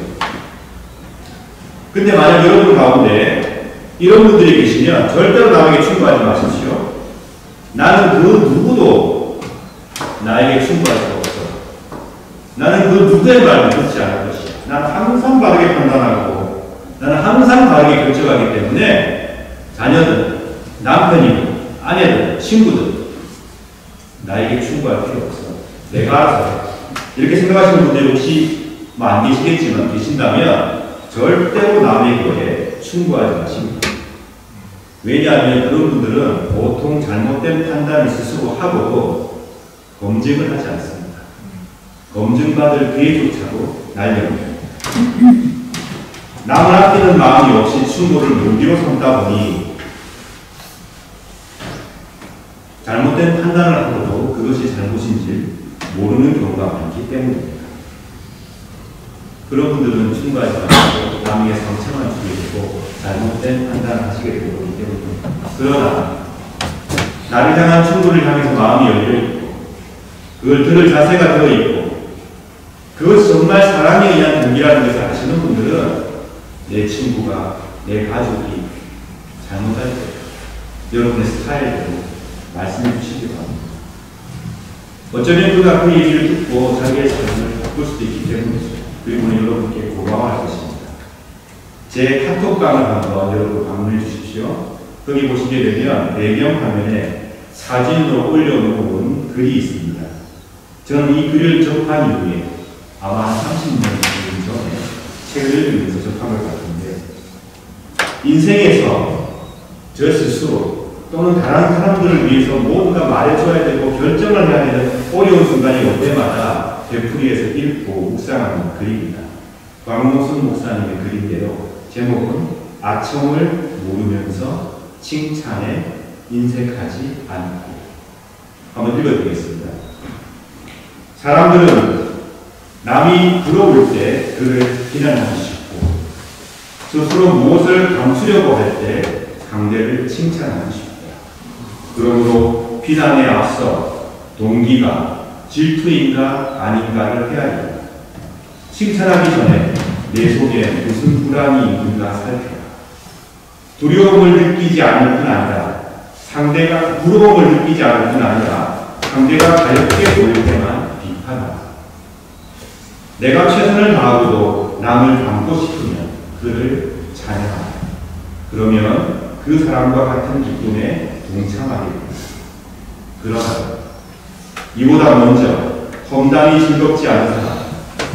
근데 만약 여러분 가운데 이런 분들이 계시면 절대로 남에게 충고하지 마십시오. 나는 그 누구도 나에게 충고할 수 없어. 나는 그 누구의 말을 듣지 않을 것이야. 나는 항상 바르게 판단하고 나는 항상 바르게 결정하기 때문에 자녀든 남편이든 아내든 친구든 나에게 충고할 필요 없어. 내가 알아서 해. 이렇게 생각하시는 분들이 혹시 안 계시겠지만 계신다면 절대로 남에게 충고하지 마십니다. 왜냐하면 그런 분들은 보통 잘못된 판단을 스스로 하고 검증을 하지 않습니다. 검증받을 기회조차도 날려옵니다. 남을 아끼는 마음이 없이 충고를 무기로 삼다 보니 잘못된 판단을 하고도 그것이 잘못인지 모르는 경우가 많기 때문입니다. 그런 분들은 충고하지 마시고 남에게 상처만 주게 되고 잘못된 판단을 하시게 되기 때문입니다. 그러나 나를 향한 충고를 향해서 마음이 열려있고 그걸 들을 자세가 되어있고 그것이 정말 사랑에 의한 동기라는 것을 아시는 분들은 내 친구가, 내 가족이 잘못할 때 여러분의 스타일대로 말씀해 주시기 바랍니다. 어쩌면 그가 그 얘기를 듣고 자기의 삶을 바꿀 수도 있기 때문이죠. 그리고 여러분께 고마워할 것입니다. 제 카톡방을 한번 여러분 방문해 주십시오. 거기 보시게 되면 배경화면에 사진으로 올려놓은 글이 있습니다. 저는 이 글을 접한 이후에 아마 30년 전에 책을 읽으면서 접한 것 같은데, 인생에서 저 스스로 또는 다른 사람들을 위해서 뭔가 말해줘야 되고 결정을 해야 되는 어려운 순간이 올 때마다 되풀이해서 읽고 묵상하는 글입니다. 광노순 목사님의 글인데요. 제목은 아첨을 모르면서 칭찬에 인색하지 않고. 한번 읽어드리겠습니다. 사람들은 남이 부러울 때 그를 비난하기 쉽고 스스로 무엇을 감추려고 할 때 상대를 칭찬하기 쉽다. 그러므로 비난에 앞서 동기가 질투인가 아닌가를 헤아린다. 칭찬하기 전에 내 속에 무슨 불안이 있는가 살펴라. 두려움을 느끼지 않을 뿐 아니라 부러움을 느끼지 않을 뿐 아니라 상대가 가볍게 보일 때만 비판하라. 내가 최선을 다하고도 남을 닮고 싶으면 그를 찬양합니다. 그러면 그 사람과 같은 기쁨에 동참하게 됩니다. 그러나 이보다 먼저 험담이 즐겁지 않은 사람,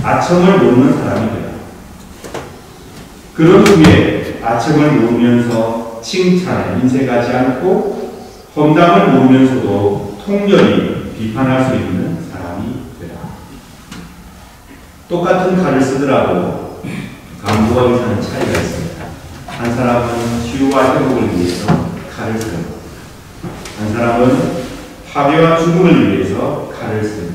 아첨을 모르는 사람이 되라. 그런 후에 아첨을 모르면서 칭찬에 인색하지 않고 험담을 모르면서도 통렬히 비판할 수 있는 사람이 되라. 똑같은 칼을 쓰더라도 강도와 의사는 차이가 있습니다. 한 사람은 치유와 회복을 위해서 칼을 쓰는 것, 한 사람은 파괴와 죽음을 위해서 칼을 씁니다.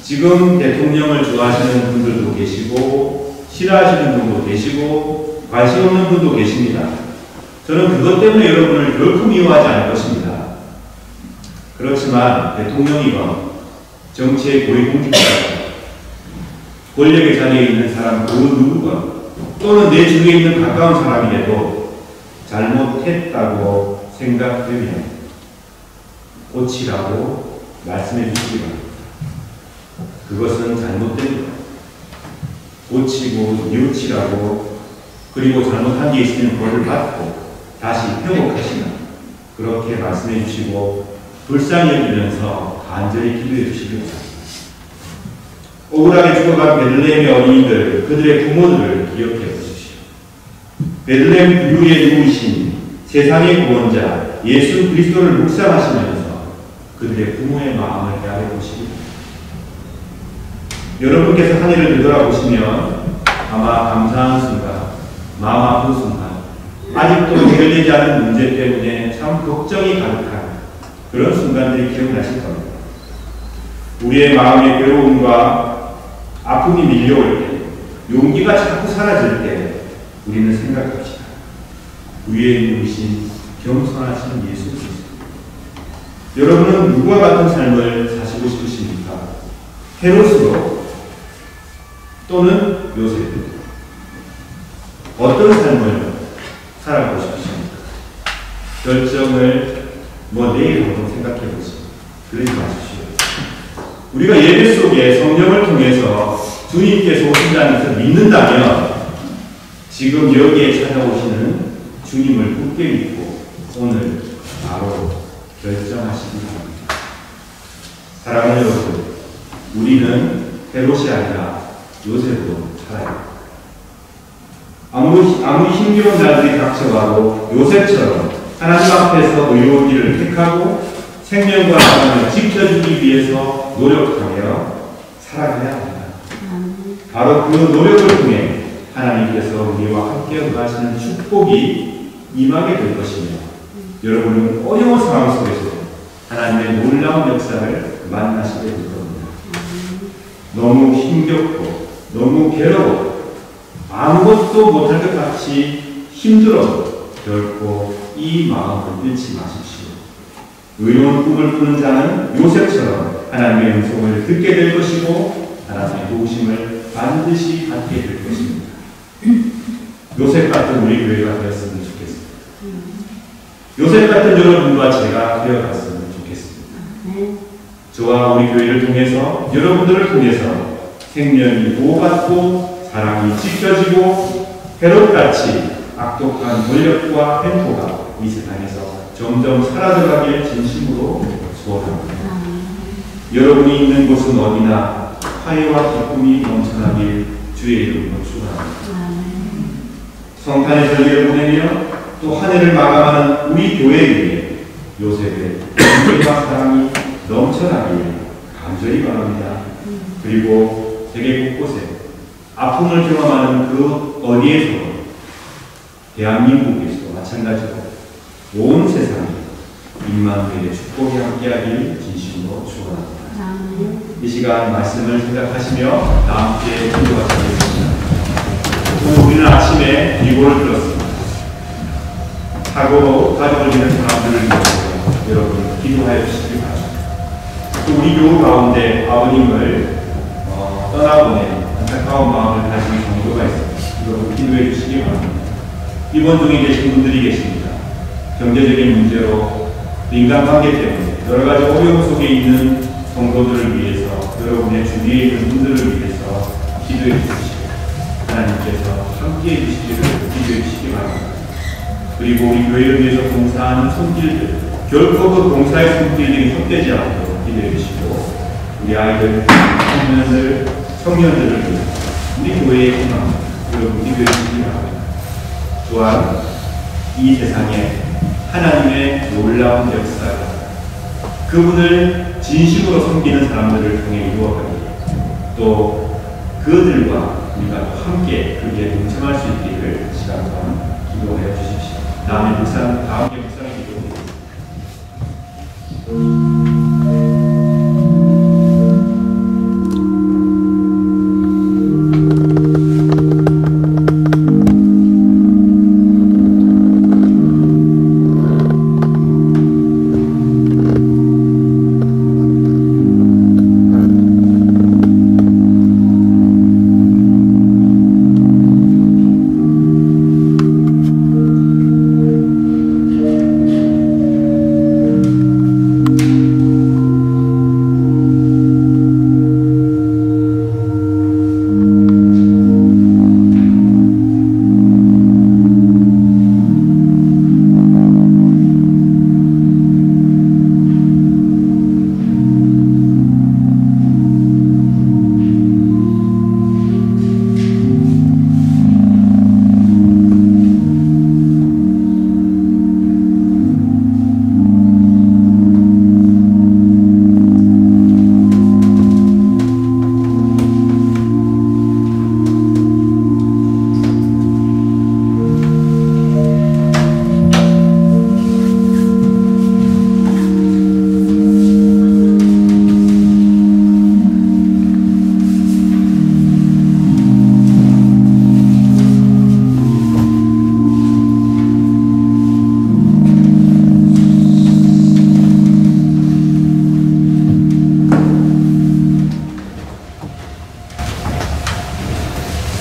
지금 대통령을 좋아하시는 분들도 계시고 싫어하시는 분도 계시고 관심 없는 분도 계십니다. 저는 그것 때문에 여러분을 결코 미워하지 않을 것입니다. 그렇지만 대통령이건 정치의 고위공직자건 권력의 자리에 있는 사람 그 누구건 또는 내 주위에 있는 가까운 사람이라도 잘못했다고 생각되면 고치라고 말씀해 주시기 바랍니다. 그것은 잘못됩니다. 고치고 뉘우치라고 그리고 잘못한 게 있으면 벌을 받고 다시 회복하시라 그렇게 말씀해 주시고 불쌍히 여기면서 간절히 기도해 주시기 바랍니다. 억울하게 죽어간 베들레헴의 어린이들 그들의 부모들을 기억해 주십시오. 베들레헴 유리에 누우신 세상의 구원자 예수 그리스도를 묵상하시면서 그들의 부모의 마음을 헤아려 보십니다. 여러분께서 한 해를 되돌아보시면 아마 감사한 순간, 마음 아픈 순간, 아직도 해결되지 않은 문제 때문에 참 걱정이 가득한 그런 순간들이 기억나실 겁니다. 우리의 마음의 괴로움과 아픔이 밀려올 때, 용기가 자꾸 사라질 때 우리는 생각합시다. 위에 누우신 겸손하신 예수 그리스도. 여러분은 누구와 같은 삶을 사시고 싶으십니까? 헤롯으로 또는 요셉으로 어떤 삶을 살아가고 싶으십니까? 결정을 내일 한번 생각해 보시죠. 그러지 마십시오. 우리가 예배 속에 성령을 통해서 주님께서 오신다는 것을 믿는다면 지금 여기에 찾아오시는 주님을 굳게 믿고 오늘 바로 결정하시기 바랍니다. 사랑하는 여러분, 우리는 헤롯이 아니라 요셉으로 살아야 합니다. 아무리 힘겨운 날들이 닥쳐와도 요셉처럼 하나님 앞에서 의로운 일을 택하고 생명과 사랑을 지켜주기 위해서 노력하며 살아가야 합니다. 바로 그 노력을 통해 하나님께서 우리와 함께 하시는 축복이 임하게 될 것이며 여러분은 어려운 상황 속에서 하나님의 놀라운 역사를 만나시게 될 겁니다. 너무 힘겹고 너무 괴로워 아무것도 못할 것 같이 힘들어도 결코 이 마음을 잃지 마십시오. 의로운 꿈을 꾸는 자는 요셉처럼 하나님의 음성을 듣게 될 것이고 하나님의 도우심을 반드시 받게 될 것입니다. 요셉 같은 우리 교회가 되었으면 좋겠습니다. 요셉 같은 여러분과 제가 되어갔으면 좋겠습니다. 저와 우리 교회를 통해서 여러분들을 통해서 생명이 보호받고 사랑이 지켜지고 헤롯같이 악독한 권력과 횡포가 이 세상에서 점점 사라져가길 진심으로 소원합니다. 여러분이 있는 곳은 어디나 화해와 기쁨이 넘쳐나길 주의 이름으로 축원합니다. 성탄의 절기를 보내며 또 한 해를 마감하는 우리 교회 위에 요셉의 은혜와 사랑이 넘쳐나길 간절히 바랍니다. 그리고 세계 곳곳에 아픔을 경험하는 그 어디에서도 대한민국에서도 마찬가지로 온 세상에 임마누엘의 축복이 함께하길 진심으로 축원합니다. 이 시간 말씀을 생각하시며 다 함께 기도하시겠습니다. 우리는 아침에 이고를 들었습니다. 사고로 가족을 잃은 사람들을 위해서 여러분 기도하여 주시기 바랍니다. 또 우리 교우 가운데 아버님을 떠나보낸 안타까운 마음을 가진 정도가 있습니다. 여러분 기도해 주시기 바랍니다. 입원 중에 계신 분들이 계십니다. 경제적인 문제로 인간관계 때문에 여러 가지 어려움 속에 있는 성도들을 위해서 여러분의 주위에 있는 분들을 위해서 기도해 주십시오. 하나님께서 함께해 주시기를 기도해 주시기 바랍니다. 그리고 우리 교회를 위해서 봉사하는 손길들, 결코 그 봉사의 손길들이 헛되지 않도록 기도해 주시고, 우리 아이들, 청년들을 우리 교회의 희망, 여러분 기도해 주시기 바랍니다. 또한 이 세상에 하나님의 놀라운 역사가 그분을 진심으로 섬기는 사람들을 통해 이루어가기, 또 그들과 우리가 함께 그게 동참할 수 있기를 시간 동안 기도해 주십시오. 다음에 묵상, 다음 게 묵상의 기도입니다.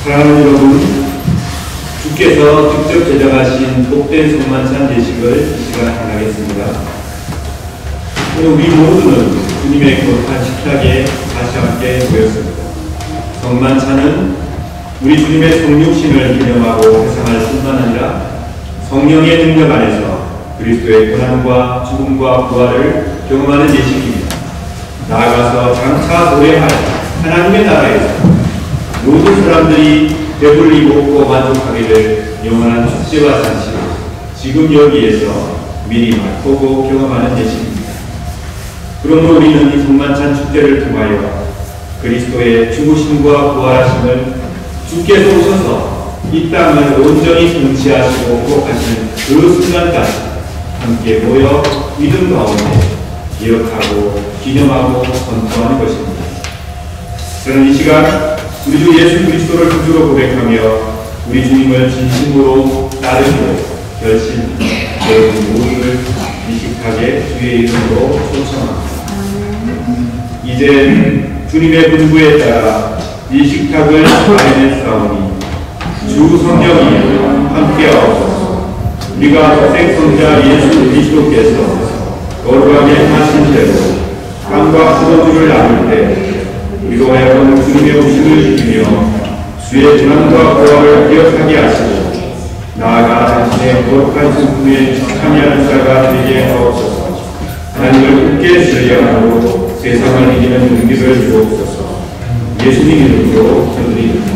사랑하는 여러분, 주께서 직접 제작하신 복된 성만찬 예식을 이 시간 행하겠습니다. 오늘 우리 모두는 주님의 거룩한 식탁에 다시 함께 모였습니다. 성만찬은 우리 주님의 성육신을 기념하고 회상할 뿐만 아니라 성령의 능력 안에서 그리스도의 고난과 죽음과 부활을 경험하는 예식입니다. 나아가서 장차 도래할 하나님의 나라에서 모든 사람들이 배불리 먹고 만족하기를 영원한 축제와 잔치로 지금 여기에서 미리 맛보고 경험하는 예식입니다. 그러므로 우리는 이 성만찬 축제를 통하여 그리스도의 죽으심과 부활하심을 주께서 오셔서 이 땅을 온전히 통치하시고 구속하시는 그 순간까지 함께 모여 믿음 가운데 기억하고 기념하고 선포하는 것입니다. 저는 이 시간 우리 주 예수 그리스도를 구주로 고백하며 우리 주님을 진심으로 따르기로 결심한 여러분 모두를 이 식탁에 주의 이름으로 초청합니다. 이제 주님의 분부에 따라 이 식탁을 마련했사오니 주 성령이 함께하옵소서. 우리가 생성자 예수 그리스도께서 거룩하게 하신 대로 빵과 포도주를 나눌 때 우리로 하여금 주님의 오심을 지키며 주의 고난과 부활을 기억하게 하시고 나아가 당신의 거룩한 성품에 참여하는 자가 되게 하옵소서. 하나님을 굳게 신뢰하고 세상을 이기는 용기를 주옵소서. 예수님 이름으로 기도드립니다.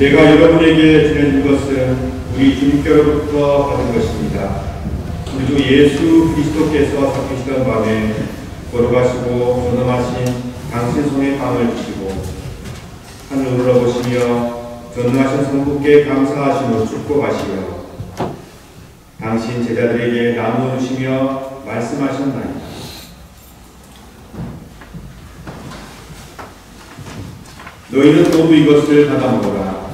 내가 여러분에게 주는 이것은 우리 주님께로부터 받은 것입니다. 우리 주 예수 그리스도께서 섞이시던 밤에 걸어가시고 전능하신 당신 손에 빵을 주시고 하늘을 올라보시며 전능하신 성부께 감사하신 후 축복하시며 당신 제자들에게 나누어 주시며 말씀하셨나이다. 너희는 모두 이것을 받아 먹어라.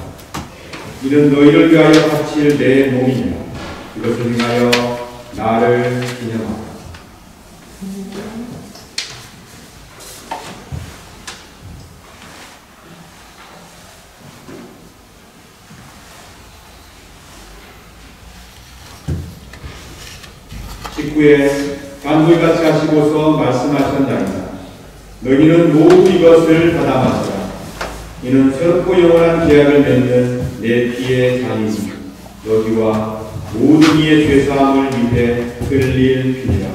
이는 너희를 위하여 바칠 내 몸이니라. 이것을 행하여 나를 기념하라. 직후에 간물같이 하시고서 말씀하셨나이다. 너희는 모두 이것을 받아 마시라. 이는 새롭고 영원한 계약을 맺는 내 피의 잔이니 너희와 모든 이의 죄사함을 위해 흘릴 피니라.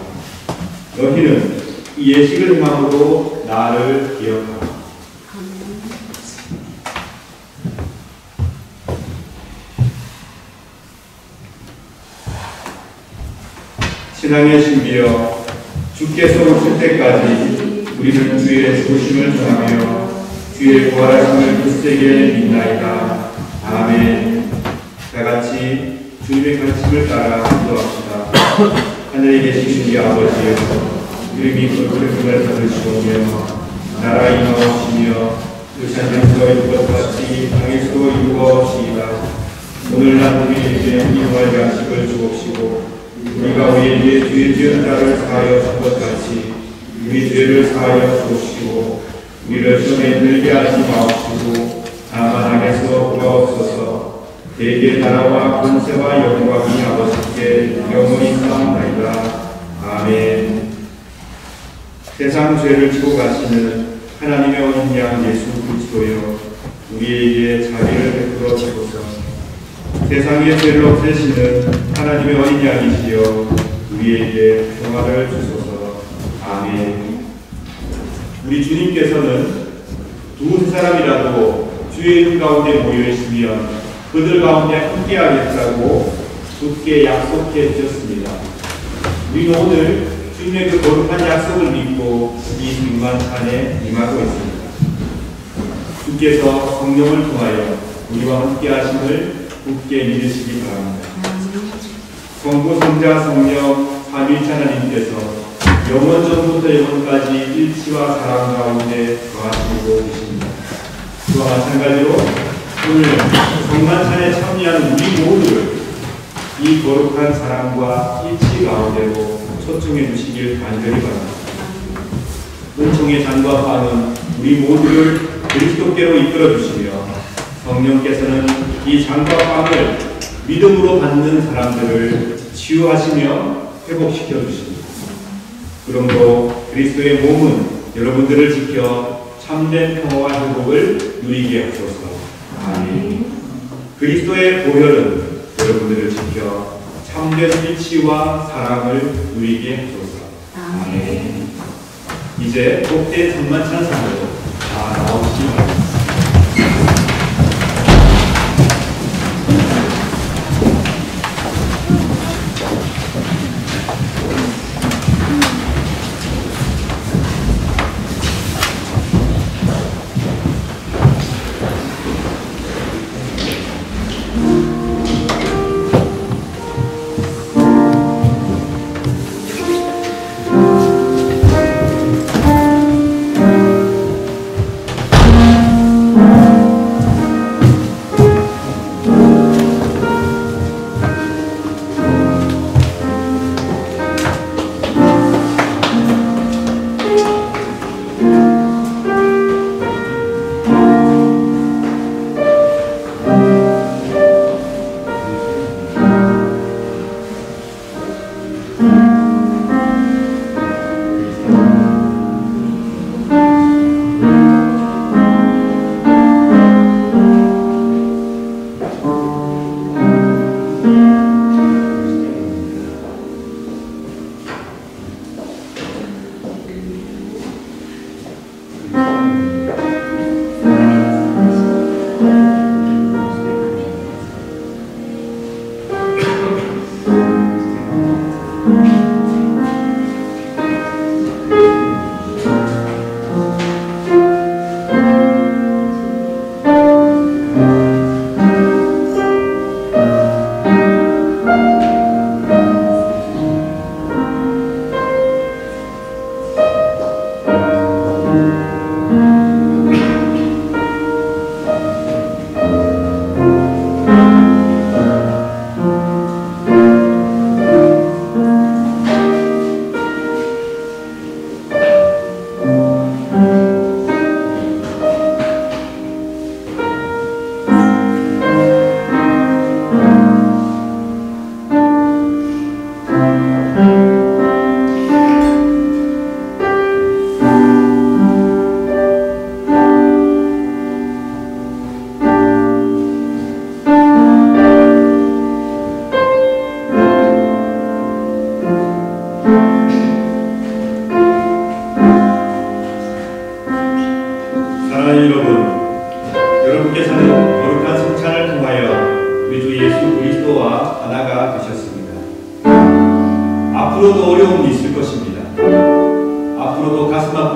너희는 이 예식을 행함으로 나를 기억하라. 신앙의 신비여, 주께서 오실 때까지 우리는 주의 죽으심을 전하며 주의 부활하심을 굳세게 믿나이다. 아멘. 다같이 주님의 가르침을 따라 기도합시다. 하늘에 계신 우리 아버지여, 이름이 거룩함을 받으시오며 나라 임하옵시며 뜻이 하늘에서 이루것 같이 땅에서도 이루어지이다. 오늘날 우리에게 일용할 양식을 주옵시고 우리가 우리에게 죄 지은 자를 사하여 준 것 같이 우리 죄를 사하여 주옵시고 우리를 시험에 들게 하지 마옵시고 다만 악에서 구하옵소서. 대개 나라와 권세와 영광이 아버지께 영원히 있사옵나이다. 아멘. 세상 죄를 지고 가시는 하나님의 어린 양 예수 그리스도여, 우리에게 자비를 베풀어 주소서. 세상의 죄를 없애시는 하나님의 어린 양이시여, 우리에게 평화를 주소서. 아멘. 우리 주님께서는 두 사람이라도 주의 이름 가운데 모여 있으면 그들 가운데 함께하겠다고 굳게 약속해 주셨습니다. 우리는 오늘 주님의 그 거룩한 약속을 믿고 이 중만찬에 임하고 있습니다. 주께서 성령을 통하여 우리와 함께하심을 굳게 믿으시기 바랍니다. 성부, 성자, 성령, 삼위일체 하나님께서 영원 전부터 영원까지 일치와 사랑 가운데 거하시고 계십니다. 그와 마찬가지로 오늘 성만찬에 참여하는 우리 모두를 이 거룩한 사랑과 일치 가운데로 초청해 주시길 간절히 바랍니다. 은총의 잔과 빵은 우리 모두를 그리스도께로 이끌어 주시며 성령께서는 이 잔과 빵을 믿음으로 받는 사람들을 치유하시며 회복시켜 주십니다. 그러므로 그리스도의 몸은 여러분들을 지켜 참된 평화와 회복을 누리게 하소서. 아멘. 그리스도의 보혈은 여러분들을 지켜 참된 일치와 사랑을 누리게 하소서. 아멘. 이제 복된 성만찬상으로 다 나오시기 바랍니다.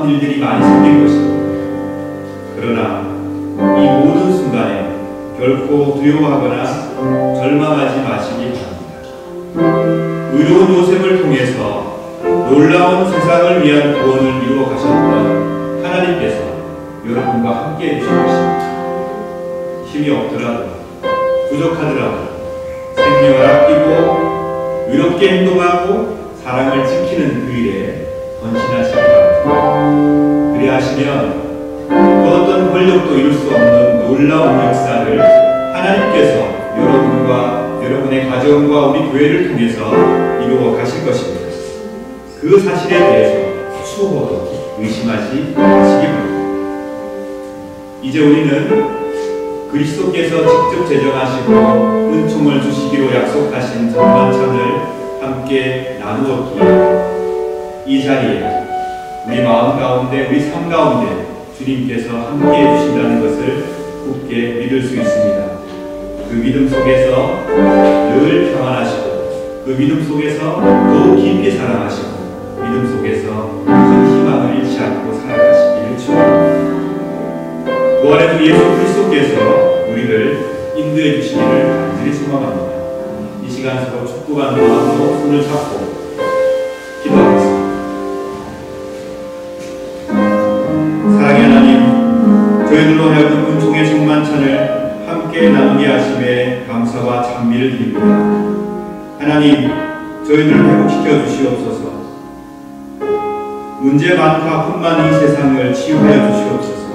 놀라운 일들이 많이 생길 것입니다. 그러나 이 모든 순간에 결코 두려워하거나 절망하지 마시기 바랍니다. 의로운 요셉을 통해서 놀라운 세상을 위한 구원을 이루어 가셨던 하나님께서 여러분과 함께 해주실 것입니다. 힘이 없더라도 부족하더라도 생명을 아끼고 의롭게 행동하고 사랑을 지키는 그 일에 헌신하시기 바랍니다. 그리하시면 그 어떤 권력도 이룰 수 없는 놀라운 역사를 하나님께서 여러분과 여러분의 가정과 우리 교회를 통해서 이루어 가실 것입니다. 그 사실에 대해서 추호도 의심하지 마시기 바랍니다. 이제 우리는 그리스도께서 직접 제정하시고 은총을 주시기로 약속하신 전만찬을 함께 나누었기에 이 자리에 우리 마음 가운데 우리 삶 가운데 주님께서 함께 해주신다는 것을 굳게 믿을 수 있습니다. 그 믿음 속에서 늘 평안하시고 그 믿음 속에서 더욱 깊이 사랑하시고 믿음 속에서 큰 희망을 잃지 않고 살아가시기를 축원합니다. 부활의 주 예수 그리스도께서 우리를 인도해 주시기를 간절히 소망합니다. 이 시간 서로 축복하는 마음으로 손을 잡고 기도하겠습니다. 사랑의 하나님, 저희들로 하여금 은총의 충만찬을 함께 나누게 하심에 감사와 찬미를 드립니다. 하나님, 저희들을 회복시켜 주시옵소서. 문제 많고 아픔 많은 이 세상을 치유하여 주시옵소서.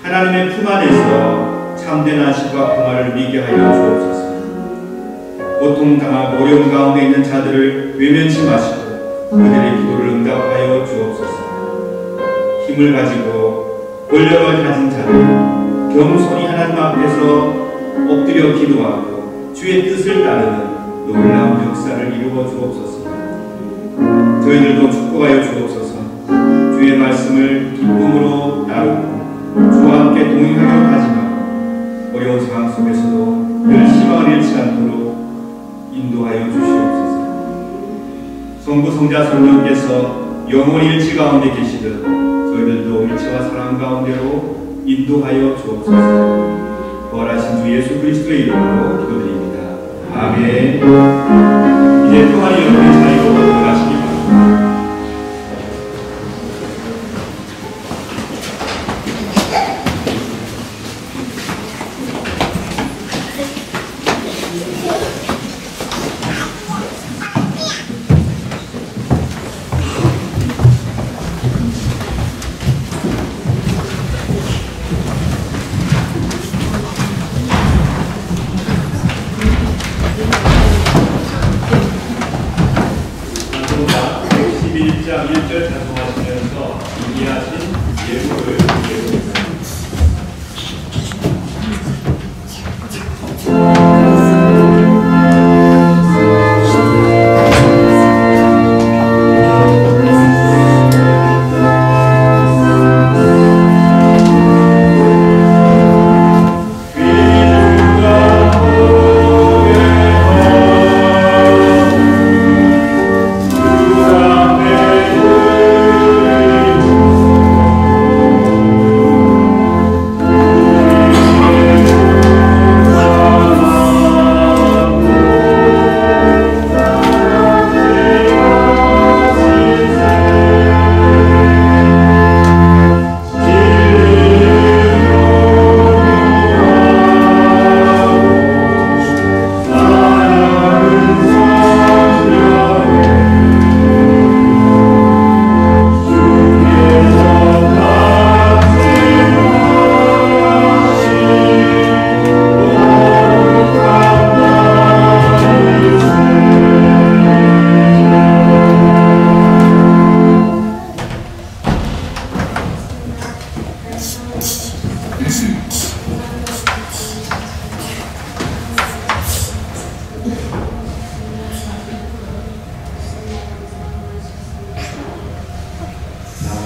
하나님의 품 안에서 참된 안식과 평화를 누리게 하여 주옵소서. 고통당하고 어려움 가운데 있는 자들을 외면치 마시고 그들의 기도를 응답하여 주옵소서. 힘을 가지고 권력을 가진 자들 겸손히 하나님 앞에서 엎드려 기도하고 주의 뜻을 따르는 놀라운 역사를 이루어 주옵소서. 저희들도 축복하여 주옵소서. 주의 말씀을 기쁨으로 나누고 주와 함께 동행하기로 하지만 어려운 상황 속에서도 늘 희망을 잃지 않도록 인도하여 주시옵소서. 성부 성자 성령께서 영원히 일치 가운데 계시듯 저희들도 일치와 사랑 가운데로 인도하여 주옵소서. 부활하신 주 예수 그리스도의 이름으로 기도드립니다. 아멘. 이제 평안히 여러분의 자리로 들어가시기 바랍니다.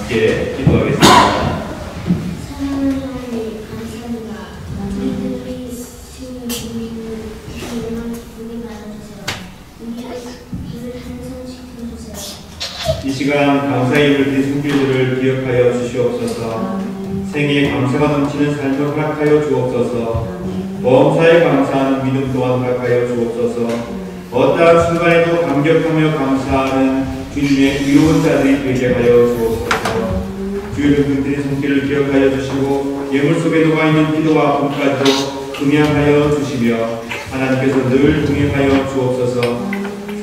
함께 기도하겠습니다. 사랑하는 하나님 감사합니다. 저희들이 주님 주님을 이름을 부르게 만들어주세요. 우리를 항상 지켜주세요. 이 시간 감사의 힘을 드린 손길들을 기억하여 주시옵소서. 생애에 감사가 넘치는 삶을 허락하여 주옵소서. 범사에 감사하는 믿음 또한 허락하여 주옵소서. 어떠한 순간에도 감격하며 감사하는 주님의 의로운 자들이 되게 하여 주옵소서. 주의 분들의 손길을 기억하여 주시고 예물 속에 녹아있는 기도와 아픔까지도 동행하여 주시며 하나님께서 늘 동행하여 주옵소서.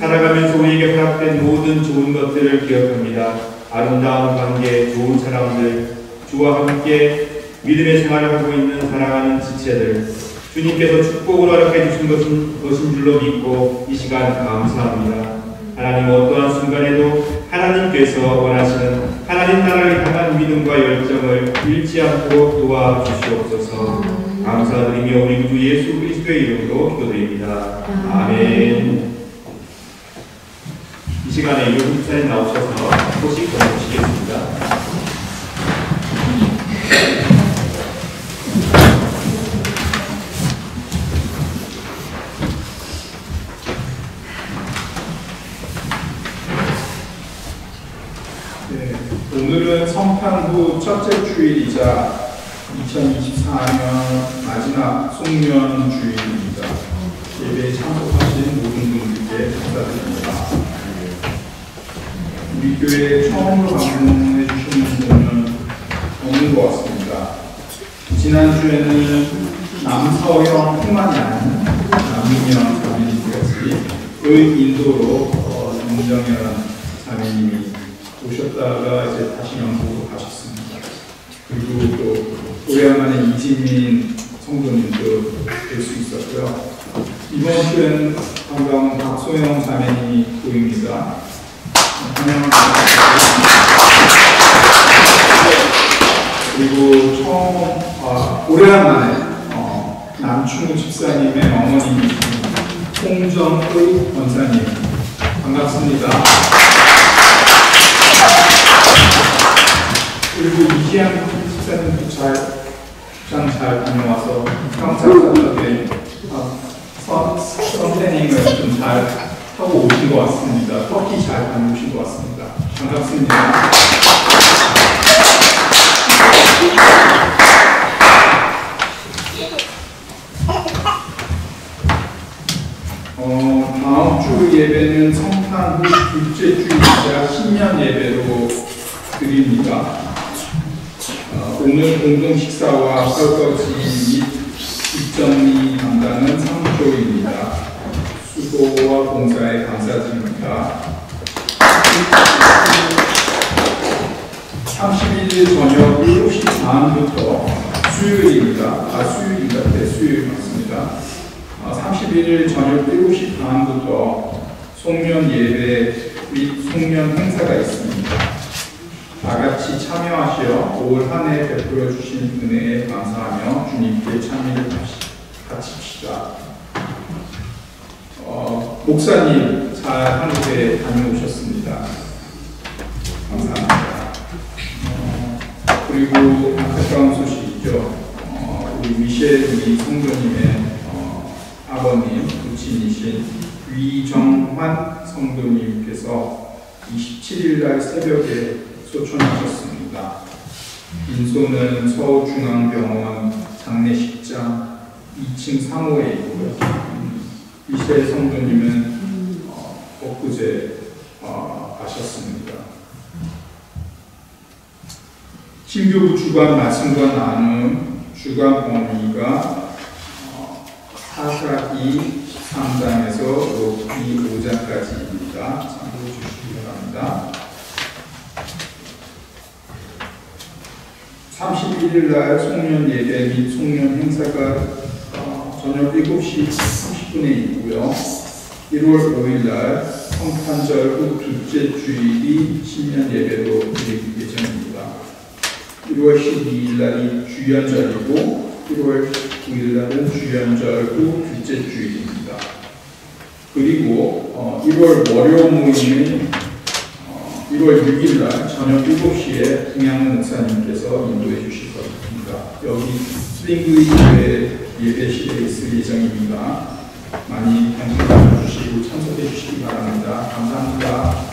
살아가면서 우리에게 허락된 모든 좋은 것들을 기억합니다. 아름다운 관계, 좋은 사람들, 주와 함께 믿음의 생활을 하고 있는 사랑하는 지체들, 주님께서 축복으로 허락해 주신 것인 줄로 믿고 이 시간 감사합니다. 하나님 어떠한 순간에도 하나님께서 원하시는 하나님 나라를 향한 믿음과 열정을 잃지 않고 도와주시옵소서. 감사드리며 우리 주 예수 그리스도의 이름으로 기도드립니다. 아멘. 이 시간에 이효 목사님 나오셔서 소식 전해주시겠습니다. 오늘은 성탄 후 첫째 주일이자 2024년 마지막 송년 주일입니다. 예배에 참석하신 모든 분들께 감사드립니다. 우리 교회에 처음으로 방문해 주시는 분은 없는 것 같습니다. 지난주에는 남서영뿐만이 아닌 남윤영 자매님까지의 인도로 윤정현 자매님이 오셨다가 이제 다시 영국으로 가셨습니다. 그리고 또 오래간만에 이진민 성도님도 뵐 수 있었고요. 이번 주에는 반가운 박소영 자매님이 보입니다. 그리고 오래간만에 남충구 집사님의 어머님이신 홍정의 권사님 반갑습니다. 그리고 이지양 집사님도 부산 잘 다녀와서 평창사역에 선생님을 좀 잘 하고 오신 것 같습니다. 터키 잘 다녀오신 것 같습니다. 반갑습니다. 다음 주 예배는 성탄 후 둘째 주일이자 신년 예배로 드립니다. 오늘 공동 식사와 설거지 및 뒷정리 담당은 상조입니다. 수고와 봉사에 감사드립니다. 31일 저녁 7시 반부터 수요일입니다. 수요일 맞습니다. 31일 저녁 7시 반부터 송년 예배 및 송년 행사가 있습니다. 다 같이 참여하시어 올 한 해 베풀어 주신 은혜에 감사하며 주님께 참여를 바칩시다. 목사님 잘 한국에 다녀오셨습니다. 감사합니다. 그리고 안타까운 소식이죠. 우리 미셸 우리 성도님의 아버님 부친이신 위정환 성도님께서 27일 날 새벽에 소천하셨습니다. 빈소는 서울중앙병원 장례식장 2층 3호에 있고요. 미셸 성도님은 엊그제 가셨습니다. 신교부 주간 말씀과 나눔 주간 범위가 사사기 13장에서 록기 5장까지입니다. 참고해 주시기 바랍니다. 31일 날 송년 예배 및 송년 행사가 저녁 7시 30분에 있고요. 1월 5일 날 성탄절 후 둘째 주일이 신년 예배로 드릴 예정입니다. 1월 12일 날이 주연절이고 1월 9일 날은 주연절 후 둘째 주일입니다. 그리고 1월 월요 모임은 1월 6일 날 저녁 7시에 김양훈 목사님께서 인도해 주실 것입니다. 여기 스프링글리 교회 예배실에 있을 예정입니다. 많이 관심 가져주시고 참석해 주시기 바랍니다. 감사합니다.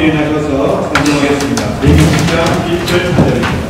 함께 나셔서 찬송하겠습니다. 예기국장 1절 찬양입니다.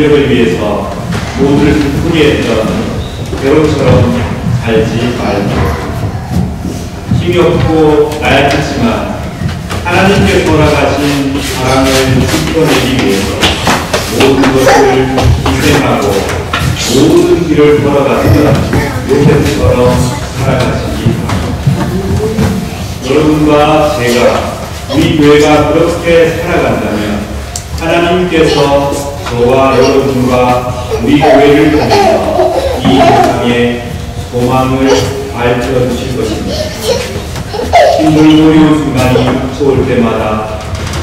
권력을 위해서 모두를 기쁘게 했던 베로처럼 살지 말고 힘이 없고 나약했지만 하나님께서 허락하신 사랑을 지켜내기 위해서 모든 것을 희생하고 모든 길을 걸어갔던 요셉처럼 살아가시기 바랍니다. 여러분과 제가 우리 교회가 그렇게 살아간다면 하나님께서 저와 여러분과 우리 교회를 통해서 이 세상에 소망을 밝혀주실 것입니다. 힘들고 어려운 순간이 닥쳐올 때마다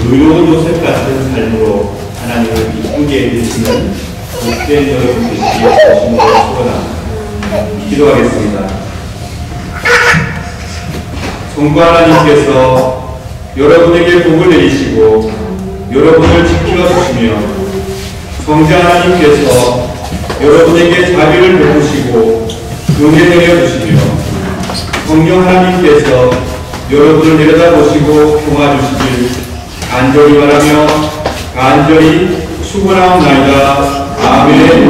의로운 요셉 같은 삶으로 하나님을 기쁘게 해주시는 복된 여러분 되시기 주심으로 축원합니다. 기도하겠습니다. 성부 하나님께서 여러분에게 복을 내리시고 여러분을 지켜주시며 성자 하나님께서 여러분에게 자비를 베푸시고 용기 내려주시며 성령 하나님께서 여러분을 내려다보시고 평화주시길 간절히 바라며 간절히 축원하옵나이다. 아멘.